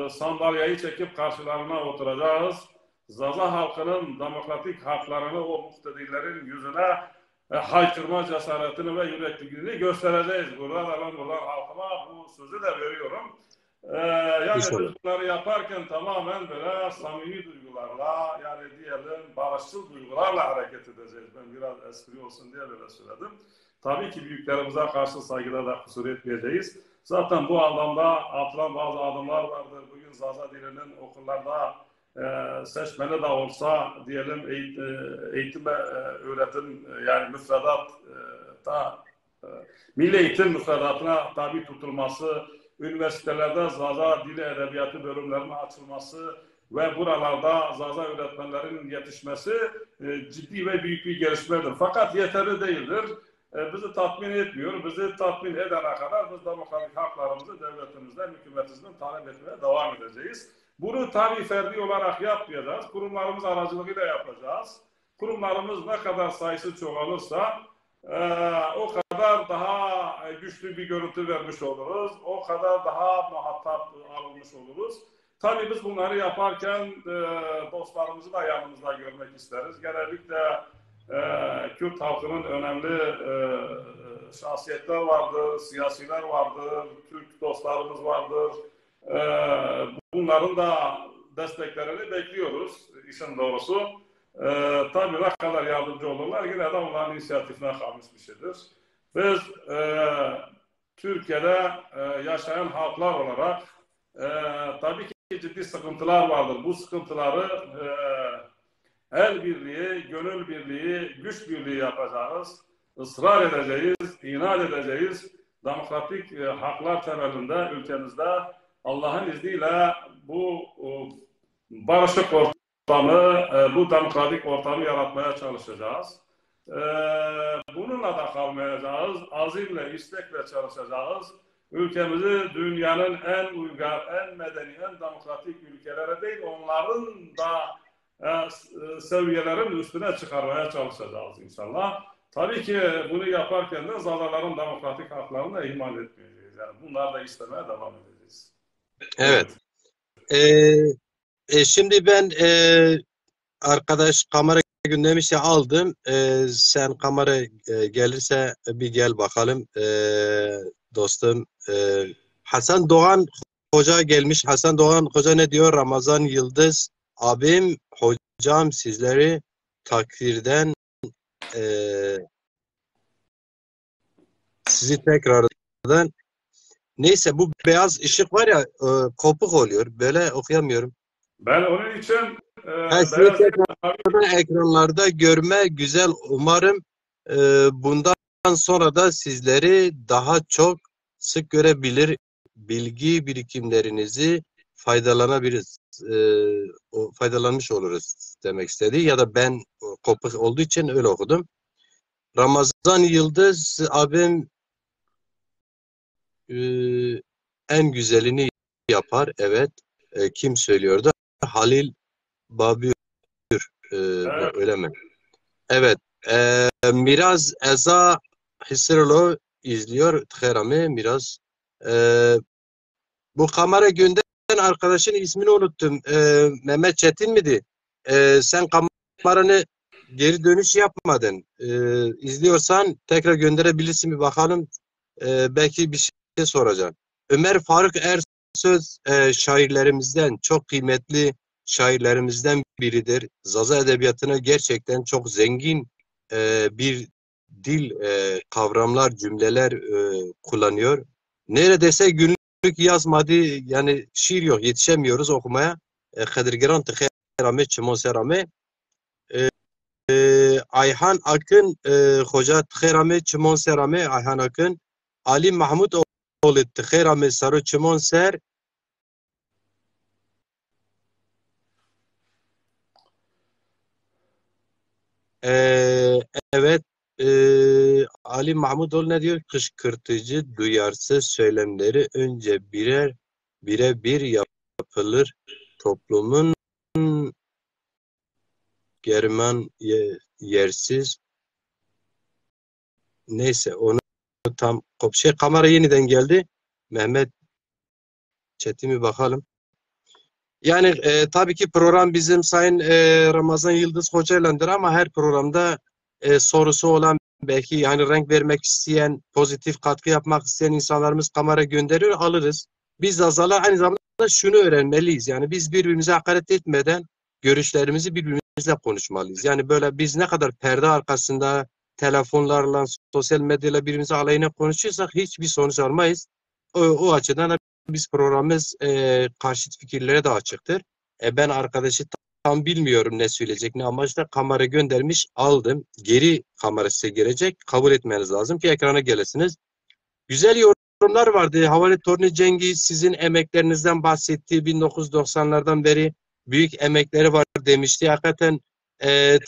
Sandalyeyi çekip karşılarına oturacağız. Zaza halkının demokratik haklarını o muktedirlerin yüzüne haykırma cesaretini ve yürekliliğini göstereceğiz. Buradan halkıma bu sözü de veriyorum. Yani bunları yaparken tamamen böyle samimi duygularla, yani diyelim barışçıl duygularla hareket edeceğiz. Ben biraz espri olsun diye böyle söyledim. Tabii ki büyüklerimize karşı saygıda da kusur etmeyeceğiz. Zaten bu anlamda atılan bazı adımlar vardır. Bugün Zaza dilinin okullarda seçmeli de olsa diyelim eğitim ve öğretim yani müfredatta milli eğitim müfredatına tabi tutulması, üniversitelerde Zaza dili edebiyatı bölümlerinin açılması ve buralarda Zaza öğretmenlerinin yetişmesi ciddi ve büyük bir gelişmedir. Fakat yeterli değildir. Bizi tatmin etmiyor. Bizi tatmin edene kadar biz demokratik haklarımızı devletimizden, hükümetimizden talep etmeye devam edeceğiz. Bunu tabii ferdi olarak yapmayacağız. Kurumlarımız aracılığıyla yapacağız. Kurumlarımız ne kadar sayısı çoğalırsa o kadar daha güçlü bir görüntü vermiş oluruz. O kadar daha muhatap alınmış oluruz. Tabii biz bunları yaparken dostlarımızı da yanımızda görmek isteriz. Genellikle Kürt halkının önemli şahsiyetler vardır, siyasiler vardır, Türk dostlarımız vardır. Bunların da desteklerini bekliyoruz işin doğrusu. Tabii ne kadar yardımcı olurlar yine de onların inisiyatifine kalmış bir şeydir. Biz Türkiye'de yaşayan halklar olarak tabii ki ciddi sıkıntılar vardır. Bu sıkıntıları el birliği, gönül birliği, güç birliği yapacağız. Israr edeceğiz, inat edeceğiz. Demokratik haklar temelinde ülkemizde Allah'ın izniyle bu barışık ortamı, bu demokratik ortamı yaratmaya çalışacağız. Bununla da kalmayacağız. Azimle, istekle çalışacağız. Ülkemizi dünyanın en uygar, en medeni, en demokratik ülkelere değil, onların da seviyelerin üstüne çıkarmaya çalışacağız inşallah. Tabii ki bunu yaparken de Zazaların demokratik haklarını da ihmal etmeyeceğiz. Yani bunlar da istemeye devam edeceğiz. Evet. Şimdi ben arkadaş kamera gündemi aldım. Sen kamera gelirse bir gel bakalım. Dostum Hasan Doğan Hoca gelmiş. Hasan Doğan Hoca ne diyor? Ramazan Yıldız abim, hocam sizleri takdirden sizi tekrardan. Neyse, bu beyaz ışık var ya, kopuk oluyor. Böyle okuyamıyorum. Ben onun için sizi tekrardan ekranlarda görme güzel. Umarım bundan sonra da sizleri daha çok sık görebilir, bilgi birikimlerinizi faydalanabiliriz. Faydalanmış oluruz demek istedi. Ya da ben kopuk olduğu için öyle okudum. Ramazan Yıldız abim en güzelini yapar. Evet. Kim söylüyordu? Halil Babür. evet. Öyle mi? Evet. Miraz Eza Hisrolo izliyor. Therame Miraz. Bu kamera gönderen arkadaşın ismini unuttum. Mehmet Çetin miydi? Sen kameranı geri dönüş yapmadın. İzliyorsan tekrar gönderebilirsin, bir bakalım. Belki bir şey soracağım. Ömer Faruk Ersöz şairlerimizden, çok kıymetli şairlerimizden biridir. Zaza edebiyatına gerçekten çok zengin bir dil, kavramlar, cümleler kullanıyor. Neredeyse günlük yazmadı, yani şiir yok, yetişemiyoruz okumaya. Kadirgeran tıkherame çimon serame. Ayhan Akın hoca tıkherame çimon serame. Ayhan Akın. Ali Mahmut oğlu tıkherame sarı çimon ser. Evet. Ali Mahmutoğlu ne diyor? Kışkırtıcı, duyarsız söylemleri önce birebir yapılır. Toplumun german yersiz. Neyse, onu tam kamera yeniden geldi. Mehmet Çetin'e bakalım. Yani tabii ki program bizim Sayın Ramazan Yıldız Hoca'yladır ama her programda sorusu olan, belki yani renk vermek isteyen, pozitif katkı yapmak isteyen insanlarımız kamera gönderiyor, alırız. Biz Azal'a aynı zamanda şunu öğrenmeliyiz. Yani biz birbirimize hakaret etmeden görüşlerimizi birbirimizle konuşmalıyız. Yani böyle biz ne kadar perde arkasında telefonlarla, sosyal medyayla birbirimize aleyhine konuşuyorsak hiçbir sonuç almayız. O açıdan biz programımız karşıt fikirlere de açıktır. Ben arkadaşı tam bilmiyorum ne söyleyecek, ne amaçla kamera göndermiş, aldım. Geri kamera size gelecek. Kabul etmeniz lazım ki ekrana gelesiniz. Güzel yorumlar vardı. Havale Torni Cengiz sizin emeklerinizden bahsetti. 1990'lardan beri büyük emekleri var demişti. Hakikaten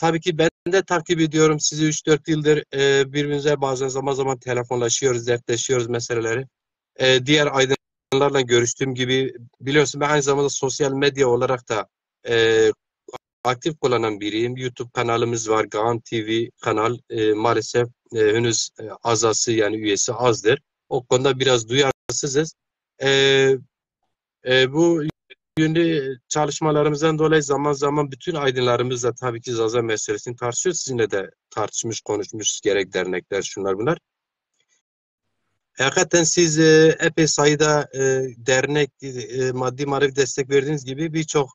tabii ki ben de takip ediyorum sizi 3-4 yıldır. Birbirimize bazen zaman zaman telefonlaşıyoruz, dertleşiyoruz meseleleri. Diğer aydınlarla görüştüğüm gibi, biliyorsun ben aynı zamanda sosyal medya olarak da aktif kullanan biriyim. YouTube kanalımız var. Gaan TV kanal. Maalesef henüz azası, yani üyesi azdır. O konuda biraz duyarsızız. Bu yönlü çalışmalarımızdan dolayı zaman zaman bütün aydınlarımızla tabii ki Zaza meselesini tartışıyoruz. Sizinle de tartışmış, konuşmuş, gerek dernekler, şunlar bunlar. Hakikaten siz epey sayıda dernek, maddi manevi destek verdiğiniz gibi birçok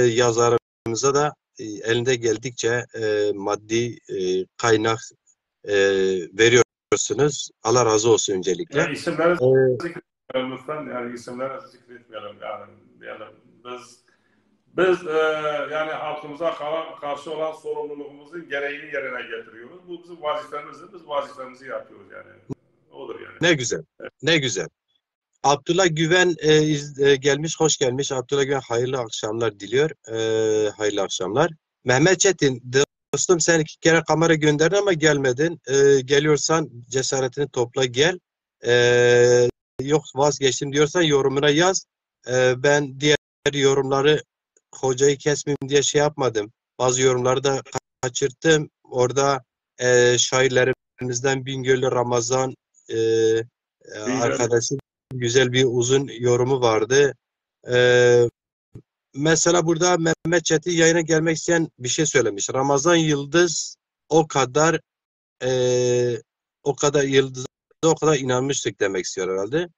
yazarımıza da elinde geldikçe maddi kaynak veriyorsunuz. Allah razı olsun öncelikle. Yani isimleri zikretmeyelim lütfen. Yani isimleri zikretmeyelim. Yani biz yani halkımıza karşı olan sorumluluğumuzun gereğini yerine getiriyoruz. Bu bizim vazifemizdir. Biz vazifemizi yapıyoruz yani. Olur yani. Ne güzel. Ne güzel. Abdullah Güven gelmiş, hoş gelmiş. Abdullah Güven hayırlı akşamlar diliyor. Hayırlı akşamlar. Mehmet Çetin, dostum, sen 2 kere kamera gönderdin ama gelmedin. Geliyorsan cesaretini topla gel. Yok vazgeçtim diyorsan yorumuna yaz. Ben diğer yorumları hocayı kesmeyeyim diye şey yapmadım. Bazı yorumları da kaçırttım. Orada şairlerimizden Bingöl'lü Ramazan arkadaşım güzel bir uzun yorumu vardı. Mesela burada Mehmet Çetin yayına gelmek isteyen bir şey söylemiş. Ramazan Yıldız o kadar o kadar yıldıza o kadar inanmıştık demek istiyor herhalde.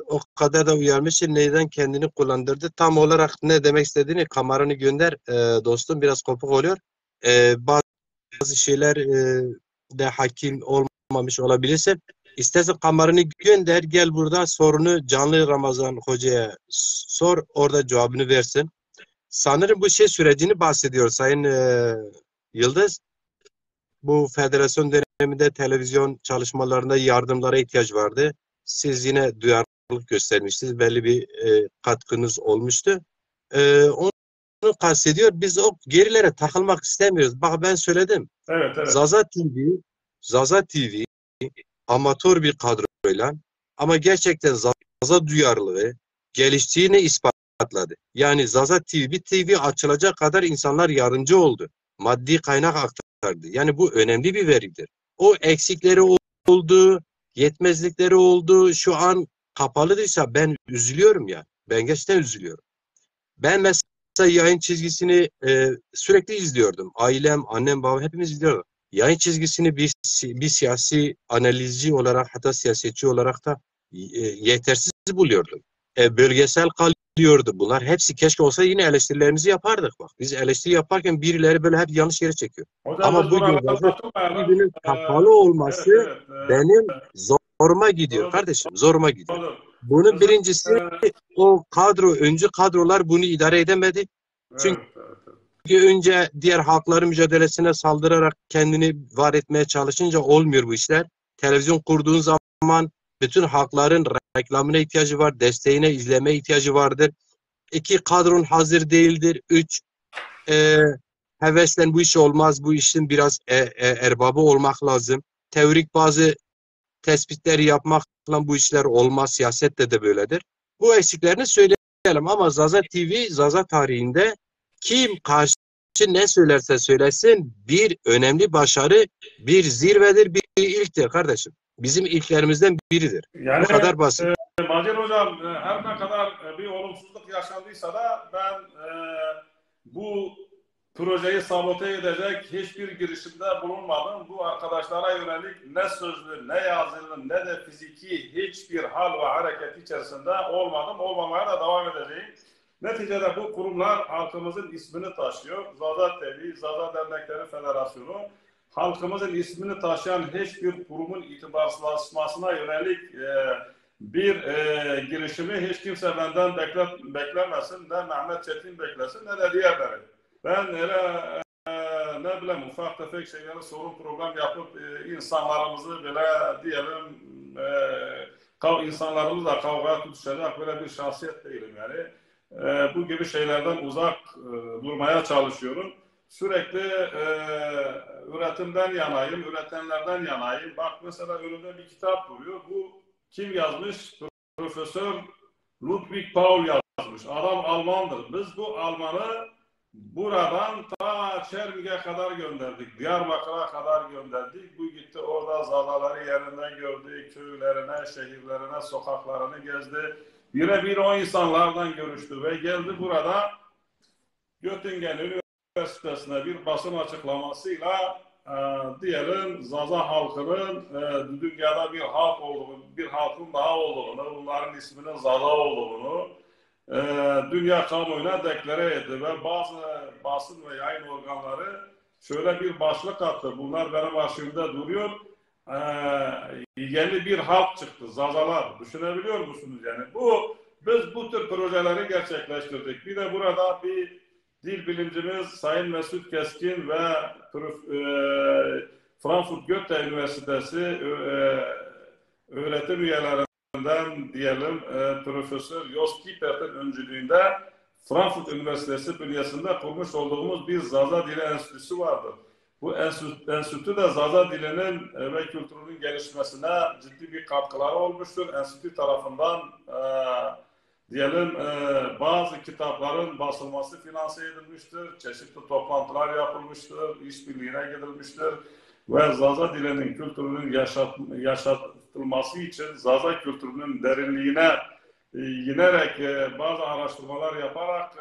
O kadar da uyarmış ki neyden kendini kullandırdı. Tam olarak ne demek istediğini kameranı gönder dostum, biraz kopuk oluyor. Bazı şeyler de hakim olmamış olabilirse istersen kameranı gönder, gel burada sorunu canlı Ramazan Hoca'ya sor, orada cevabını versin. Sanırım bu şey sürecini bahsediyor Sayın Yıldız. Bu federasyon döneminde televizyon çalışmalarında yardımlara ihtiyaç vardı. Siz yine duyarlılık göstermişsiniz. Belli bir katkınız olmuştu. Onu kastediyor. Biz o gerilere takılmak istemiyoruz. Bak ben söyledim. Evet, evet. Zaza TV amatör bir kadroyla ama gerçekten Zaza duyarlılığı geliştiğini ispatladı. Yani Zaza TV, bir TV açılacak kadar insanlar yardımcı oldu. Maddi kaynak aktardı. Yani bu önemli bir veridir. O eksikleri oldu, yetmezlikleri oldu. Şu an kapalıysa ben üzülüyorum ya. Ben gerçekten üzülüyorum. Ben mesela yayın çizgisini sürekli izliyordum. Ailem, annem, babam hepimiz izliyorduk. Yayın çizgisini bir siyasi analizci olarak, hatta siyasetçi olarak da yetersiz buluyordum. Bölgesel kalıyordu bunlar. Hepsi keşke olsa yine eleştirilerimizi yapardık. Bak biz eleştiri yaparken birileri böyle hep yanlış yere çekiyor. Hocam Ama biz bugün buralarda Zaza takılmayalım. TV'nin kapalı olması Evet, evet. benim zoruma gidiyor Doğrudur, kardeşim. Zoruma gidiyor. doğrudur. Bunun Bizim, birincisi o kadro, öncü kadrolar bunu idare edemedi. Çünkü evet, evet. önce diğer halkların mücadelesine saldırarak kendini var etmeye çalışınca olmuyor bu işler. Televizyon kurduğun zaman bütün halkların reklamına ihtiyacı var, desteğine, izlemeye ihtiyacı vardır. 2, kadron hazır değildir. 3, heveslen bu iş olmaz. Bu işin biraz erbabı olmak lazım. Teorik bazı tespitleri yapmakla bu işler olmaz. Siyasette de böyledir. Bu eksiklerini söyleyelim ama Zaza TV, Zaza tarihinde kim karşı ne söylerse söylesin bir önemli başarı, bir zirvedir, bir ilktir kardeşim. Bizim ilklerimizden biridir. Yani Bu kadar basit. Macer Hocam her ne kadar bir olumsuzluk yaşandıysa da ben bu projeyi sabote edecek hiçbir girişimde bulunmadım. Bu arkadaşlara yönelik ne sözlü, ne yazılı, ne de fiziki hiçbir hal ve hareket içerisinde olmadım. Olmamaya da devam edeceğim. Neticede bu kurumlar halkımızın ismini taşıyor. Zaza TV, Zaza Dernekleri Federasyonu halkımızın ismini taşıyan hiçbir kurumun itibarsızlaşmasına yönelik bir girişimi hiç kimse benden beklemesin. Ne Mehmet Çetin beklesin ne de diğerleri. Ben öyle ne bileyim ufak tefek şeyleri sorun program yapıp insanlarımızı böyle diyelim insanlarımızla kavgaya tutuşacak böyle bir şahsiyet değilim yani. Bu gibi şeylerden uzak durmaya çalışıyorum. Sürekli üretimden yanayım, üretenlerden yanayım. Bak mesela önümde bir kitap duruyor. Bu kim yazmış? Profesör Ludwig Paul yazmış. Adam Almandır. Biz bu Almanı buradan ta Çermik'e kadar gönderdik. Diyarbakır'a kadar gönderdik. Bu gitti orada zazaları yerinden gördü. Köylerine, şehirlerine, sokaklarını gezdi. Birebir o insanlardan görüştü ve geldi burada Göttingen Üniversitesi'ne bir basın açıklamasıyla diyelim Zaza halkının dünyada bir halk olduğunu, bir halkın daha olduğunu, bunların isminin Zaza olduğunu dünya kamuoyuna deklare etti ve bazı basın ve yayın organları şöyle bir başlık attı. Bunlar benim arşivimde duruyor. Yeni bir halk çıktı. Zazalar. Düşünebiliyor musunuz yani? Biz bu tür projeleri gerçekleştirdik. Bir de burada bir dil bilimcimiz Sayın Mesut Keskin ve Frankfurt Goethe Üniversitesi öğretim üyelerinden Kültürü'nden diyelim Profesör Jos Kiepert'in öncülüğünde Frankfurt Üniversitesi bünyesinde kurmuş olduğumuz bir Zaza Dili Enstitüsü vardır. Bu enstitü de Zaza dilinin ve kültürünün gelişmesine ciddi bir katkıları olmuştur. Enstitü tarafından diyelim bazı kitapların basılması finanse edilmiştir. Çeşitli toplantılar yapılmıştır. İşbirliğine gidilmiştir. Ve Zaza dilinin kültürünün yaşatılması için Zaza kültürünün derinliğine inerek bazı araştırmalar yaparak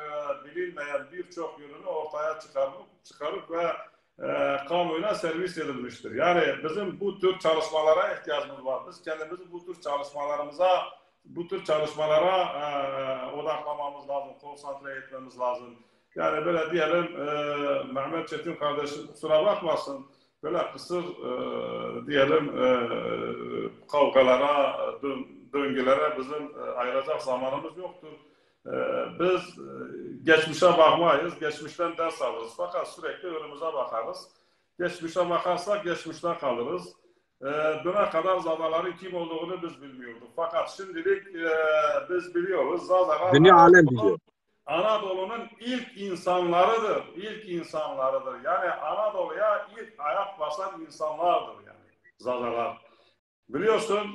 bilinmeyen birçok yönünü ortaya çıkarıp ve kamuoyuna servis edilmiştir. Yani bizim bu tür çalışmalara ihtiyacımız var. Biz kendimizi bu tür çalışmalara odaklamamız lazım, konsantre etmemiz lazım. Yani böyle diyelim Mehmet Çetin kardeşim kusura bakmasın, böyle kısır diyelim kavgalara, döngülere bizim ayıracak zamanımız yoktur. Biz geçmişe bakmayız, geçmişten ders alırız. Fakat sürekli önümüze bakarız. Geçmişe bakarsak geçmişte kalırız. Düne kadar Zazaların kim olduğunu biz bilmiyorduk. Fakat şimdilik biz biliyoruz. Zazalar dünya alem biliyor. Anadolu'nun ilk insanlarıdır. İlk insanlarıdır. Yani Anadolu'ya ilk ayak basan insanlardır yani Zazalar. Biliyorsun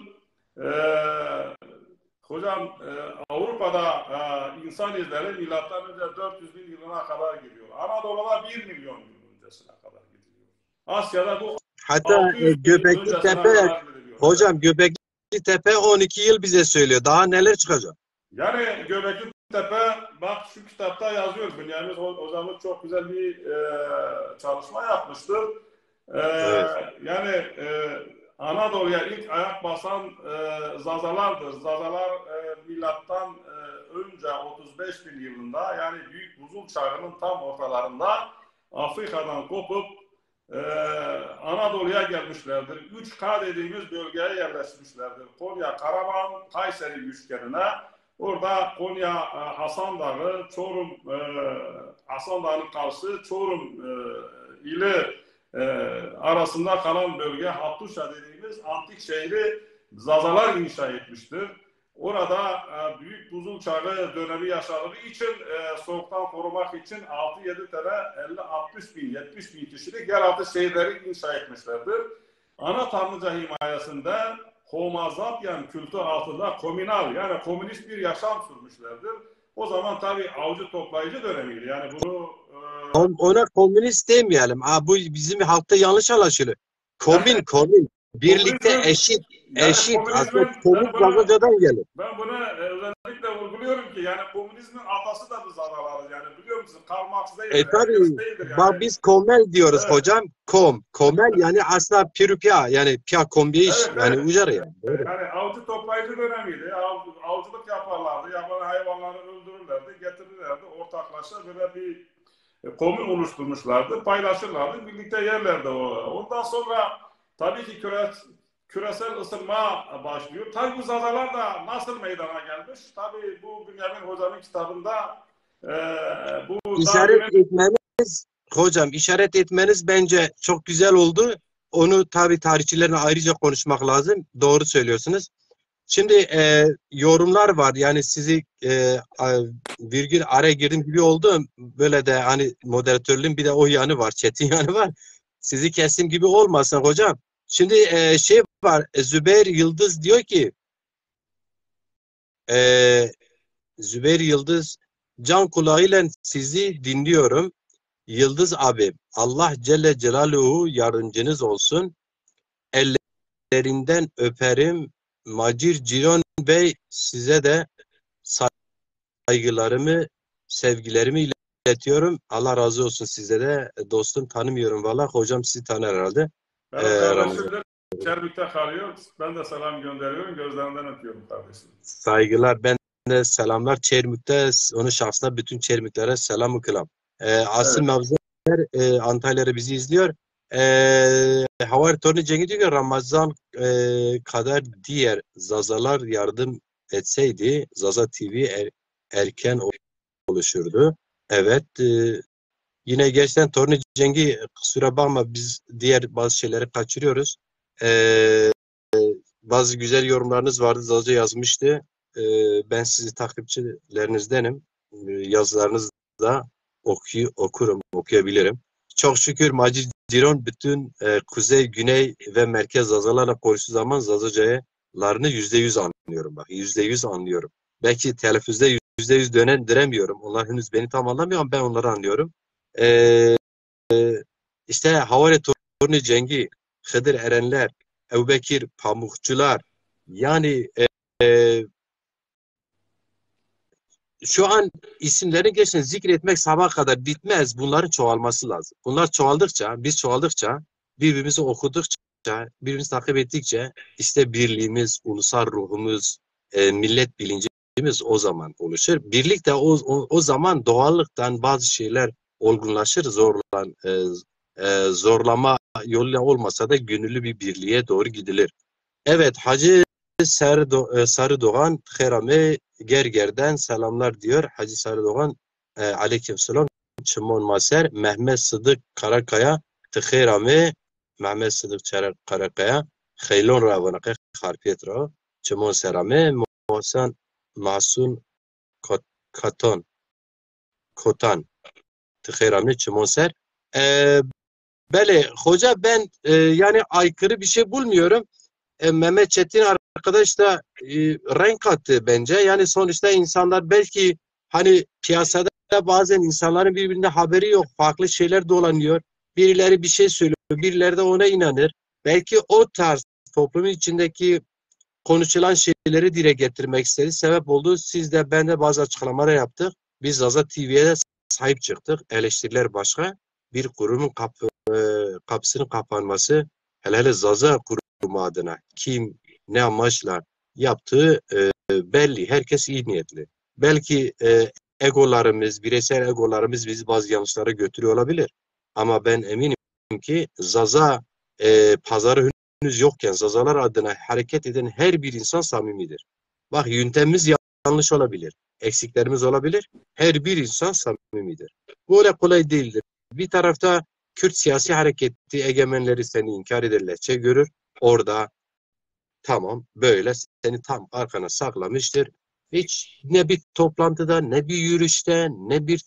hocam Avrupa'da insan izleri milattan önce 400 bin yılına kadar gidiyor. Anadolu'da 1 milyon yıl öncesine kadar gidiyor. Asya'da bu hatta Göbekli Tepe hocam Göbekli Tepe 12 yıl bize söylüyor. Daha neler çıkacak? Yani Göbekli Tepe bak şu kitapta yazıyor. Bünyamin hocamız çok güzel bir çalışma yapmıştır. Evet. Yani Anadolu'ya ilk ayak basan Zazalardır. Zazalar milattan önce 35 bin yılında yani Büyük Buzul Çağı'nın tam ortalarında Afrika'dan kopup Anadolu'ya gelmişlerdir. 3K dediğimiz bölgeye yerleşmişlerdir. Konya, Karaman, Kayseri üçgenine. Orada Konya, Hasan Dağı, Çorum, Hasan Dağı'nın karşısı Çorum ili arasında kalan bölge Hattuşa dediğimiz antik şehri Zazalar inşa etmiştir. Orada Büyük Buzul Çağı dönemi yaşadığı için soğuktan korumak için 6-7 tane 50-60 bin, 70 bin kişilik yeraltı şehirleri inşa etmişlerdir. Ana Tanrıca himayesinde Homo sapien kültü altında komünal yani komünist bir yaşam sürmüşlerdir. O zaman tabii avcı toplayıcı dönemiydi. Yani bunu ona komünist demeyelim. Bu bizim halkta yanlış anlaşılıyor. Komün. Birlikte eşit. Aslında komün Zazaca'dan gelir. Ben bunu özellikle vurguluyorum ki yani komünizmin atası da bu Zazalarız. Yani biliyor musun? Karl Marx değildir. Tabii. Yani. Biz komel diyoruz evet. Hocam. Komel yani aslında pirupya yani pia kombiye iş. Evet, yani ucar yani. Yani avcı toplayıcı dönemiydi. Avcılık yaparlardı. Yaban hayvanları öldürürlerdi. Getirirlerdi. Ortaklaşa böyle bir komün oluşturmuşlardı. Paylaşırlardı. Birlikte yerlerdi o. Ondan sonra tabii ki küresel ısınma başlıyor. Tabii bu Zazalar da nasıl meydana gelmiş? Tabii bu Bünyamin Hocam'ın kitabında bu işaret etmeniz bence çok güzel oldu. Onu tabii tarihçilerine ayrıca konuşmak lazım. Doğru söylüyorsunuz. Şimdi yorumlar var. Yani sizi virgül araya girdim gibi oldu. Böyle de hani moderatörlüğün bir de o yanı var. Çetin yanı var. Sizi kestim gibi olmasın hocam. Şimdi şey var. Zübeyir Yıldız diyor ki Zübeyir Yıldız can kulağıyla sizi dinliyorum. Yıldız abi Allah Celle Celaluhu yardımcınız olsun. Ellerinden öperim. Macir Ciron Bey size de saygılarımı, sevgilerimi iletiyorum. Allah razı olsun size de. Dostum tanımıyorum valla. Hocam sizi tanır herhalde. Kardeşim Çermik'te kalıyor. Ben de selam gönderiyorum. Gözlerinden öpüyorum kardeşim. Saygılar. Ben de selamlar. Çermik'te onun şahsına bütün Çermiklere selam kılam. Asıl evet. Mavzer Antalya'da bizi izliyor. Havar Torni Cengi diyor ki Ramazan kadar diğer Zazalar yardım etseydi Zaza TV erken oluşurdu. Evet. Yine gerçekten Torni Cengi kusura bakma biz diğer bazı şeyleri kaçırıyoruz. bazı güzel yorumlarınız vardı. Zaza yazmıştı. Ben sizi takipçilerinizdenim. Yazılarınızı da okurum, okuyabilirim. Çok şükür Macit Ciron bütün kuzey, güney ve merkez Zazalarla konuştuğu zaman Zazaca'larını %100 anlıyorum. Bak %100 anlıyorum. Belki telaffuzda %100 dönemiyorum. Onlar henüz beni tam anlamıyor ama ben onları anlıyorum. Ee, işte Havari Torunu Cengi, Hıdır Erenler, Ebubekir Pamukçular, yani e, şu an isimleri geçen zikretmek sabaha kadar bitmez. Bunların çoğalması lazım. Bunlar çoğaldıkça, biz çoğaldıkça, birbirimizi okudukça, birbirimizi takip ettikçe işte birliğimiz, ulusal ruhumuz, millet bilincimiz o zaman oluşur. Birlikte o zaman doğallıktan bazı şeyler olgunlaşır, zorlama yoluyla olmasa da gönüllü bir birliğe doğru gidilir. Evet, Hacı Sarıdoğan Kherame Gerger'den selamlar diyor. Hacı Sarıdoğan aleykümselam. Çimon Maser Mehmet Sıdık Karakaya Kherame Mehmet Sıdık Karakaya Khaylon Ravanaka Harpietra Çimon Serame Mohsen Masun Katon Kotan Kherame Çimon Ser. Bele hoca ben yani aykırı bir şey bulmuyorum. Mehmet Çetin arkadaş da renk kattı bence. Yani sonuçta insanlar belki hani piyasada bazen insanların birbirine haberi yok. Farklı şeyler dolanıyor. Birileri bir şey söylüyor. Birileri de ona inanır. Belki o tarz toplumun içindeki konuşulan şeyleri dile getirmek istedi. Sebep oldu. Siz de ben de bazı açıklamalar yaptık. Biz Zaza TV'ye de sahip çıktık. Eleştiriler başka. Bir kurumun kapısının kapanması hele Zaza kurumu adına kim ne amaçla yaptığı belli. Herkes iyi niyetli. Belki egolarımız, bireysel egolarımız bizi bazı yanlışlara götürüyor olabilir. Ama ben eminim ki Zaza pazarı henüz yokken Zazalar adına hareket eden her bir insan samimidir. Bak yöntemimiz yanlış olabilir. Eksiklerimiz olabilir. Her bir insan samimidir. Bu öyle kolay değildir. Bir tarafta Kürt siyasi hareketi egemenleri seni inkar ederlerçe görür. Orada tamam böyle seni tam arkana saklamıştır. Hiç ne bir toplantıda, ne bir yürüyüşte, ne bir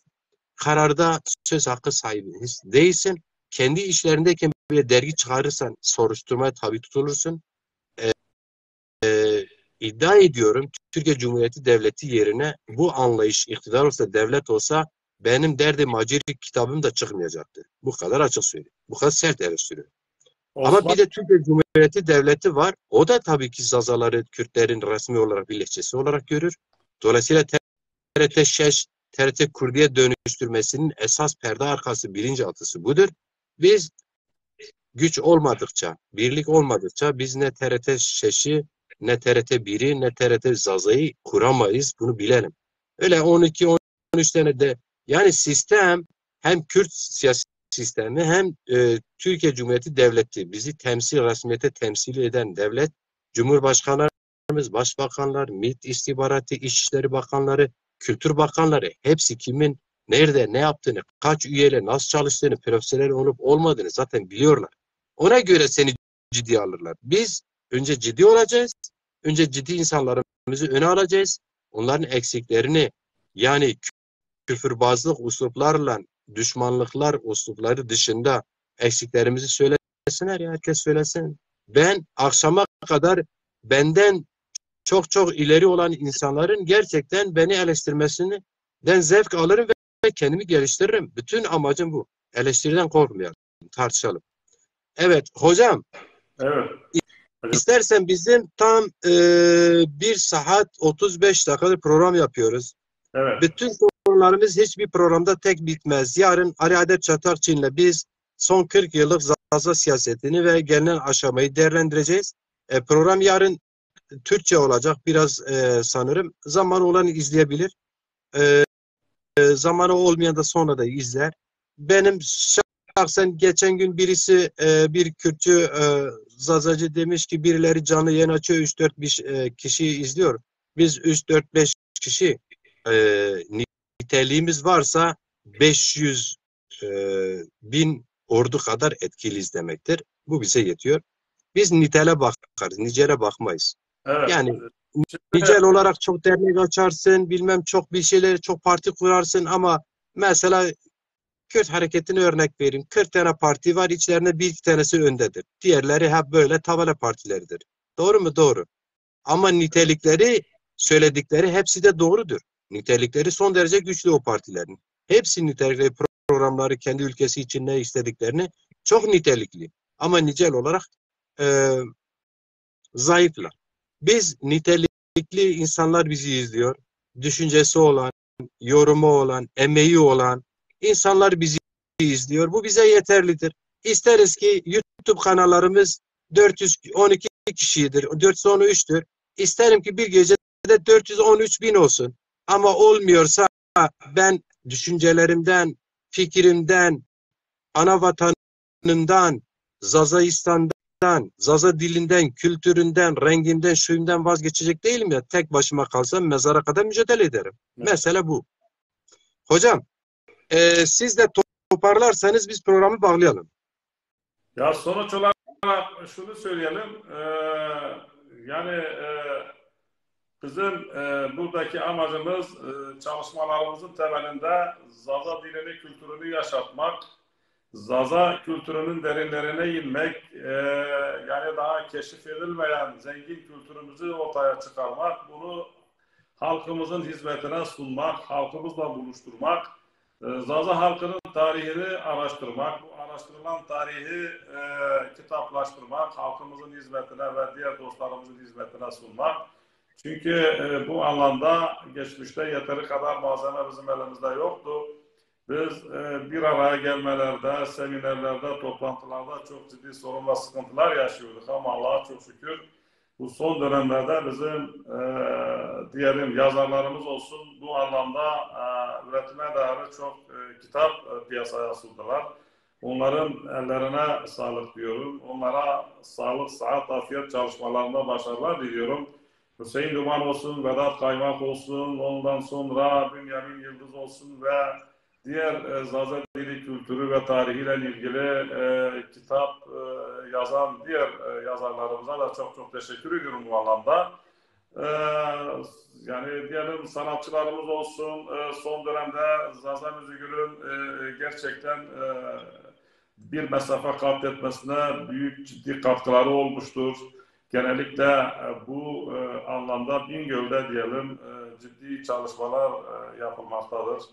kararda söz hakkı sahibi değilsin. Kendi işlerindeyken bir dergi çıkarırsan soruşturmaya tabi tutulursun. İddia ediyorum Türkiye Cumhuriyeti Devleti yerine bu anlayış iktidar olsa, devlet olsa benim derdim Maciri kitabım da çıkmayacaktı. Bu kadar açık söyleyeyim. Bu kadar sert eleştiriyorum. Ama bir de Türkiye Cumhuriyeti Devleti var. O da tabii ki Zazaları Kürtlerin resmi olarak bir lehçesi olarak görür. Dolayısıyla TRT Şeş, TRT Kürdiye dönüştürmesinin esas perde arkası bilinçaltısı budur. Biz güç olmadıkça, birlik olmadıkça biz ne TRT Şeş'i, ne TRT 1'i, ne TRT Zaza'yı kuramayız. Bunu bilelim. Öyle 12-13 tane de yani sistem hem Kürt siyasi sistemi hem Türkiye Cumhuriyeti Devleti bizi resmiyete temsil eden devlet, Cumhurbaşkanlarımız, Başbakanlar, MİT istihbaratı, İçişleri Bakanları, Kültür Bakanları hepsi kimin nerede ne yaptığını, kaç üyeyle nasıl çalıştığını, profesyonel olup olmadığını zaten biliyorlar. Ona göre seni ciddiye alırlar. Biz önce ciddi olacağız. Önce ciddi insanlarımızı öne alacağız. Onların eksiklerini yani küfürbazlık usluplarla düşmanlıklar uslupları dışında eksiklerimizi söylesinler ya herkes söylesin. Ben akşama kadar benden çok çok ileri olan insanların gerçekten beni eleştirmesinden zevk alırım ve kendimi geliştiririm. Bütün amacım bu. Eleştiriden korkmayalım. Tartışalım. Evet hocam. Evet. İstersen bizim tam 1 saat 35 dakikadır program yapıyoruz. Evet. Bütün konularımız hiçbir programda tek bitmez. Yarın Ali Adet Çatakçı'yla biz son 40 yıllık Zaza siyasetini ve gelinen aşamayı değerlendireceğiz. Program yarın Türkçe olacak biraz sanırım. Zamanı olan izleyebilir. Zamanı olmayan da sonra da izler. Benim şahsen geçen gün birisi bir Kürtçü Zazacı demiş ki birileri canlı yayın açıyor 3-4 kişiyi izliyor. Biz 3-4-5 kişi niteliğimiz varsa 500 bin ordu kadar etkiliyiz demektir. Bu bize yetiyor. Biz nitele bakarız, nicele bakmayız. Evet. Yani nicel olarak çok dernek açarsın, bilmem çok bir şeyleri, çok parti kurarsın ama mesela Kürt hareketine örnek vereyim. 40 tane parti var, içlerinde bir iki tanesi öndedir. Diğerleri hep böyle tabela partileridir. Doğru mu? Doğru. Ama nitelikleri, söyledikleri hepsi de doğrudur. Nitelikleri son derece güçlü o partilerin. Hepsi nitelikli programları, kendi ülkesi için ne istediklerini çok nitelikli. Ama nicel olarak zayıflar. Biz nitelikli insanlar bizi izliyor. Düşüncesi olan, yorumu olan, emeği olan insanlar bizi izliyor. Bu bize yeterlidir. İsteriz ki YouTube kanallarımız 412 kişidir, 413'tür. İsterim ki bir gecede 413 bin olsun. Ama olmuyorsa ben düşüncelerimden, fikrimden, ana vatanımdan, Zazaistan'dan, Zaza dilinden, kültüründen, renginden, şuyumdan vazgeçecek değilim ya. Tek başıma kalsam mezara kadar mücadele ederim. Evet. Mesele bu. Hocam, siz de toparlarsanız biz programı bağlayalım. Ya sonuç olarak şunu söyleyelim. Yani bizim buradaki amacımız çalışmalarımızın temelinde Zaza dilini, kültürünü yaşatmak, Zaza kültürünün derinlerine inmek, yani daha keşif edilmeyen zengin kültürümüzü ortaya çıkarmak, bunu halkımızın hizmetine sunmak, halkımızla buluşturmak, Zaza halkının tarihini araştırmak, bu araştırılan tarihi kitaplaştırmak, halkımızın hizmetine ve diğer dostlarımızın hizmetine sunmak. Çünkü bu anlamda geçmişte yeteri kadar malzeme bizim elimizde yoktu. Biz bir araya gelmelerde, seminerlerde, toplantılarda çok ciddi sorun ve sıkıntılar yaşıyorduk ama Allah'a çok şükür bu son dönemlerde bizim diyelim yazarlarımız olsun bu anlamda üretime dair çok kitap piyasaya sundular. Onların ellerine sağlık diyorum. Onlara sağlık, sıhhat, afiyet çalışmalarında başarılar diliyorum. Hüseyin Duman olsun, Vedat Kaymak olsun, ondan sonra Bünyamin Yıldız olsun ve diğer Zaza dili, kültürü ve tarihiyle ilgili kitap yazan diğer yazarlarımıza da çok çok teşekkür ediyorum bu anlamda. Yani diyelim sanatçılarımız olsun, son dönemde Zaza müziğinin gerçekten bir mesafe kat etmesine büyük ciddi katkıları olmuştur. Genellikle bu anlamda Bingöl'de diyelim ciddi çalışmalar yapılmaktadır.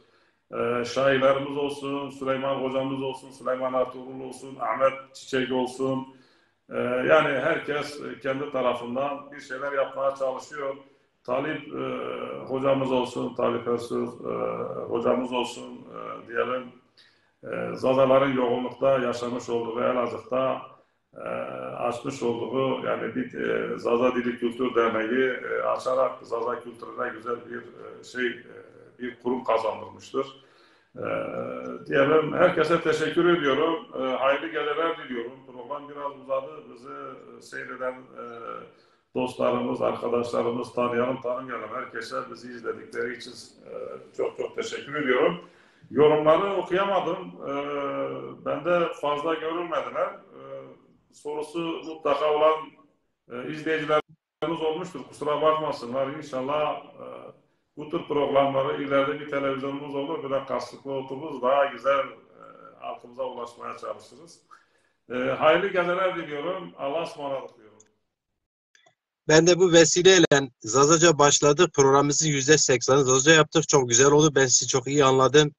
Şairlerimiz olsun, Süleyman hocamız olsun, Süleyman Ertuğrul olsun, Ahmet Çiçek olsun. Yani herkes kendi tarafından bir şeyler yapmaya çalışıyor. Talip hocamız olsun, Talip Ersöz hocamız olsun diyelim. Zazaların yoğunlukta yaşamış olduğu ve Elazığ'da açmış olduğu yani bir Zaza Dili Kültür Derneği açarak Zaza kültürüne güzel bir bir kurum kazandırmıştır. Diyelim herkese teşekkür ediyorum. Hayırlı geceler diliyorum. Program biraz uzadı. Bizi seyreden dostlarımız, arkadaşlarımız, tanıyalım, tanımayalım. Herkese bizi izledikleri için çok çok teşekkür ediyorum. Yorumları okuyamadım. Bende fazla görülmediler. Sorusu mutlaka olan izleyicilerimiz olmuştur. Kusura bakmasınlar. İnşallah bu tür programları ileride bir televizyonumuz olur. Bir de kasıtlı otururuz. Daha güzel halkımıza ulaşmaya çalışırız. Hayırlı geceler diliyorum. Allah'a ısmarladık diyorum. Ben de bu vesileyle Zazaca başladık. Programımızın %80'i Zazaca yaptık. Çok güzel oldu. Ben sizi çok iyi anladım.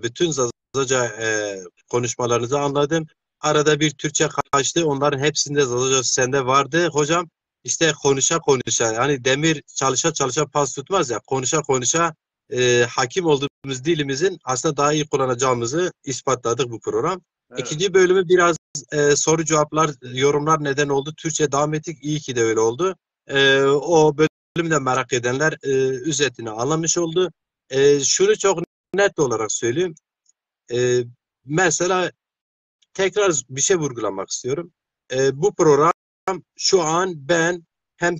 Bütün Zazaca konuşmalarınızı anladım. Arada bir Türkçe kaçtı. Onların hepsinde Zazaca sende vardı. Hocam işte konuşa konuşa yani demir çalışa çalışa pas tutmaz ya. Konuşa konuşa hakim olduğumuz dilimizin aslında daha iyi kullanacağımızı ispatladık bu program. Evet. İkinci bölümü biraz soru cevaplar, yorumlar neden oldu. Türkçe devam ettik. İyi ki de öyle oldu. O bölümü de merak edenler özetini anlamış oldu. Şunu çok net olarak söyleyeyim. Mesela tekrar bir şey vurgulamak istiyorum. Bu program şu an ben hem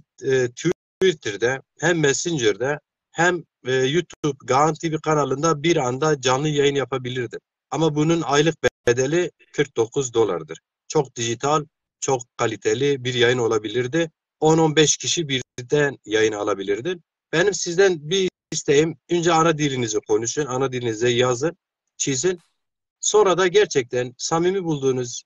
Twitter'da hem Messenger'da hem YouTube Gaan TV kanalında bir anda canlı yayın yapabilirdim. Ama bunun aylık bedeli $49. Çok dijital, çok kaliteli bir yayın olabilirdi. 10-15 kişi birden yayın alabilirdi. Benim sizden bir isteğim, önce ana dilinizi konuşun, ana dilinize yazın, çizin. Sonra da gerçekten samimi bulduğunuz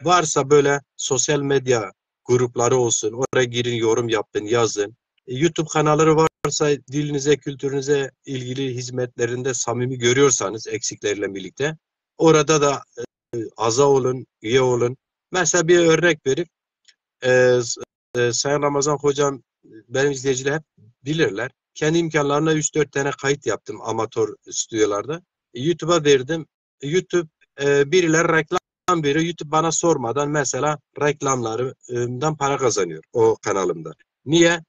varsa böyle sosyal medya grupları olsun. Oraya girin, yorum yapın, yazın. YouTube kanalları varsa dilinize, kültürünüze ilgili hizmetlerinde samimi görüyorsanız eksikleriyle birlikte orada da aza olun, üye olun. Mesela bir örnek verip Sayın Ramazan Hocam benim izleyiciler hep bilirler. Kendi imkanlarımla 3-4 tane kayıt yaptım amatör stüdyolarda. YouTube'a verdim. YouTube birileri reklam veriyor. YouTube bana sormadan mesela reklamlarından para kazanıyor o kanalımda. Niye?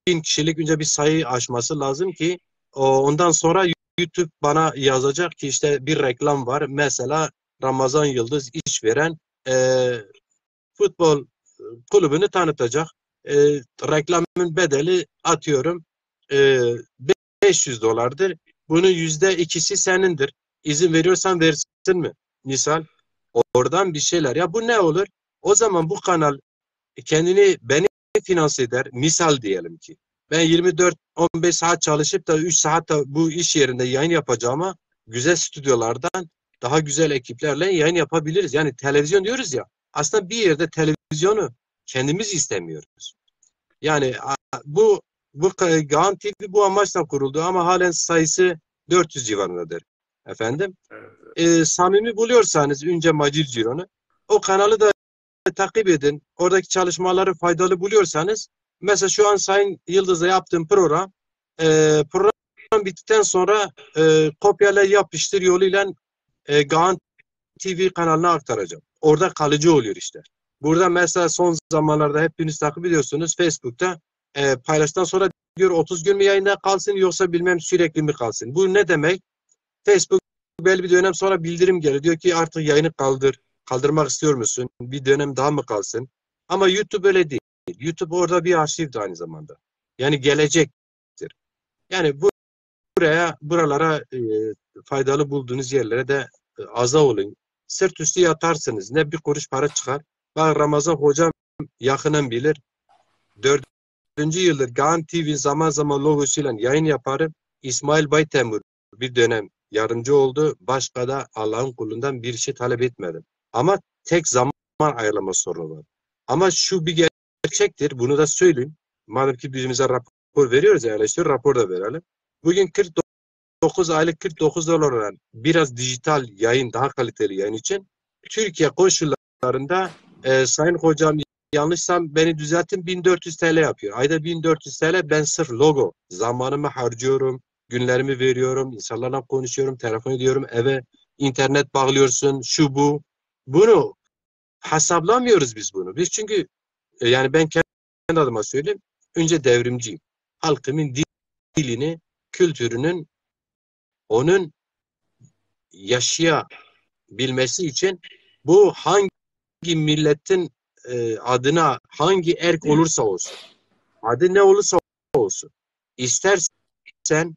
1000 kişilik önce bir sayı aşması lazım ki ondan sonra YouTube bana yazacak ki işte bir reklam var. Mesela Ramazan Yıldız işveren futbol kulübünü tanıtacak. Reklamın bedeli atıyorum $500. Bunun %2'si senindir. İzin veriyorsan versin mi? Misal oradan bir şeyler. Ya bu ne olur? O zaman bu kanal beni finanse eder. Misal diyelim ki. Ben 24-15 saat çalışıp da 3 saat da bu iş yerinde yayın yapacağıma güzel stüdyolardan daha güzel ekiplerle yayın yapabiliriz. Yani televizyon diyoruz ya. Aslında bir yerde televizyonu kendimiz istemiyoruz. Yani bu Gaan TV bu amaçla kuruldu ama halen sayısı 400 civarındadır. Efendim, samimi buluyorsanız Ünce Macir Ciro'nu o kanalı da takip edin. Oradaki çalışmaları faydalı buluyorsanız mesela şu an Sayın Yıldız'la yaptığım program bittikten sonra kopyala yapıştır yoluyla Gaan TV kanalına aktaracağım. Orada kalıcı oluyor işte. Burada mesela son zamanlarda hepiniz takip ediyorsunuz Facebook'ta paylaştıktan sonra diyor 30 gün mü yayında kalsın yoksa bilmem sürekli mi kalsın. Bu ne demek? Facebook belli bir dönem sonra bildirim geliyor. Diyor ki artık yayını kaldırmak istiyor musun? Bir dönem daha mı kalsın? Ama YouTube öyle değil. YouTube orada bir arşivdir aynı zamanda. Yani gelecektir. Yani buralara faydalı bulduğunuz yerlere de aza olun. Sırt üstü yatarsınız. Ne bir kuruş para çıkar. Bak Ramazan hocam yakından bilir. 4. yıldır Gaan TV zaman zaman logosuyla yayın yaparım. İsmail Baytemur bir dönem yardımcı oldu. Başka da Allah'ın kulundan bir şey talep etmedim. Ama tek zaman ayarlama sorunu var. Ama şu bir gerçektir. Bunu da söyleyeyim. Madem ki birbirimize rapor veriyoruz ya, eleştiri rapor da verelim. Bugün 49 aylık $49 biraz dijital yayın, daha kaliteli yayın için Türkiye koşullarında Sayın Hocam yanlışsam beni düzeltin 1400 TL yapıyor. Ayda 1400 TL ben sırf logo zamanımı harcıyorum, günlerimi veriyorum, insanlarla konuşuyorum, telefon ediyorum, eve internet bağlıyorsun, şu bu. Bunu hesaplamıyoruz biz bunu. Biz çünkü yani ben kendi adıma söyleyeyim. Önce devrimciyim. Halkımın dilini, kültürünün onun yaşayabilmesi için bu hangi milletin adına hangi erk olursa olsun, adı ne olursa olsun, istersen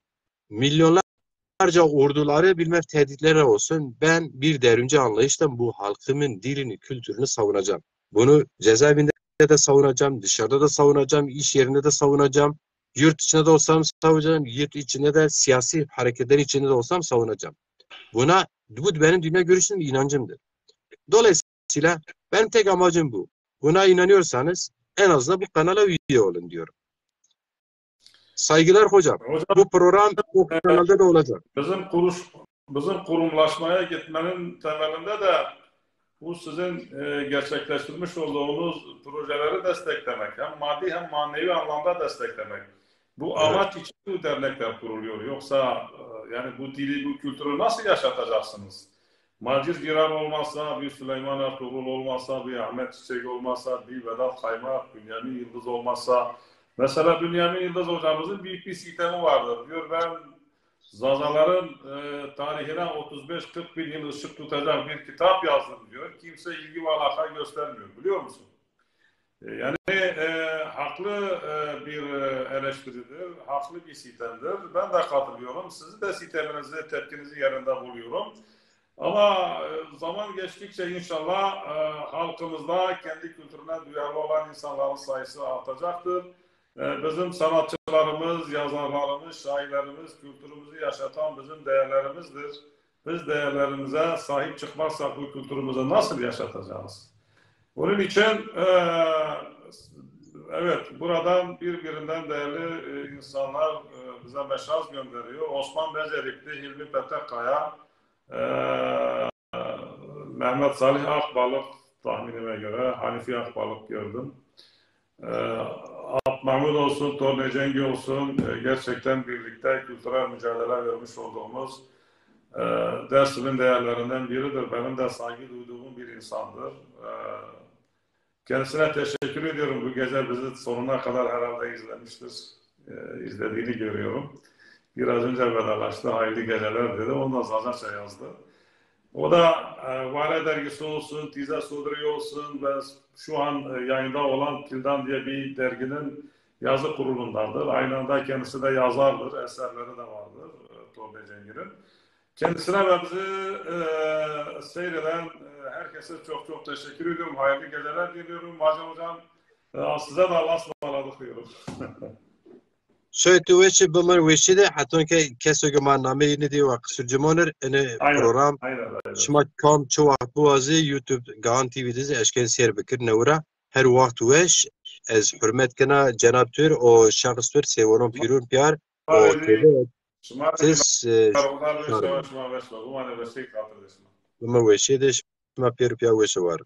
milyonlarca orduları bilmem tehditleri olsun, ben bir devrimci anlayışla bu halkımın dilini, kültürünü savunacağım. Bunu cezaevinde de savunacağım, dışarıda da savunacağım, iş yerinde de savunacağım, yurt içinde de olsam savunacağım, yurt içinde de siyasi hareketler içinde de olsam savunacağım. Bu benim dünya görüşüm, inancımdır. Dolayısıyla benim tek amacım bu. Buna inanıyorsanız en azından bu kanala üye olun diyorum. Saygılar hocam. Hocam, bu program bu kanalda da olacak. Bizim kurumlaşmaya gitmenin temelinde de bu sizin gerçekleştirmiş olduğunuz projeleri desteklemek. Hem maddi hem manevi anlamda desteklemek. Bu amaç için bu dernekler kuruluyor. Yoksa yani bu dili, bu kültürü nasıl yaşatacaksınız? Macir Giran olmazsa, bir Süleyman Ertuğrul olmazsa, bir Ahmet Çiçek olmazsa, bir Vedat Kaymak, Bünyamin Yıldız olmazsa. Mesela Bünyamin Yıldız hocamızın büyük bir sistemi vardır. Diyor ben Zazaların tarihine 35-40 bin yıl ışık tutacak bir kitap yazdım diyor. Kimse ilgi ve alaka göstermiyor. Biliyor musun? Yani haklı bir eleştiridir, haklı bir sitemdir. Ben de katılıyorum. Sizi de siteminizi, tepkinizi yerinde buluyorum. Ama zaman geçtikçe inşallah halkımızda kendi kültürüne duyarlı olan insanların sayısı artacaktır. Bizim sanatçılarımız, yazarlarımız, şairlerimiz kültürümüzü yaşatan bizim değerlerimizdir. Biz değerlerimize sahip çıkmazsak bu kültürümüzü nasıl yaşatacağız? Onun için evet, buradan birbirinden değerli insanlar bize mesaj gönderiyor. Osman Becerikli, Hilmi Petekkaya, Mehmet Salih Akbalık, tahminime göre Hanifi Akbalık gördüm. Alp Mahmud olsun, Torne Cengi olsun, gerçekten birlikte kültürel mücadele vermiş olduğumuz Dersim'in değerlerinden biridir. Benim de saygı duyduğum bir insandır. Kendisine teşekkür ediyorum. Bu gece bizi sonuna kadar herhalde izlemiştir. İzlediğini görüyorum. Biraz önce vedalaştı. Hayırlı geceler dedi. Ondan Zazaça yazdı. O da Vale Dergisi olsun, Tize Sudri olsun ve şu an yayında olan Tildan diye bir derginin yazı kurulundandır. Aynı anda kendisi de yazardır. Eserleri de vardır Torbe Cengir'in. Kendisine ve bizi seyreden herkese çok çok teşekkür ediyorum. Hayırlı geceler diliyorum. Macen Hocam size de Allah'a ısmarladık diyorum. شاید تو ویچی بمر ویچی ده حتی که کسی که من نامی ندی و قصر جمانر این پروگرام شما کام چه وقت بوازی یوتیوب گان تیوی دیزی اشکن سیر بکر نورا هر وقت ویش از حرمت کنا جناب تور و شخص تور سیورون پیرون پیار و تیوی تیس بمر ویچی ده شما پیر پیار ویش وار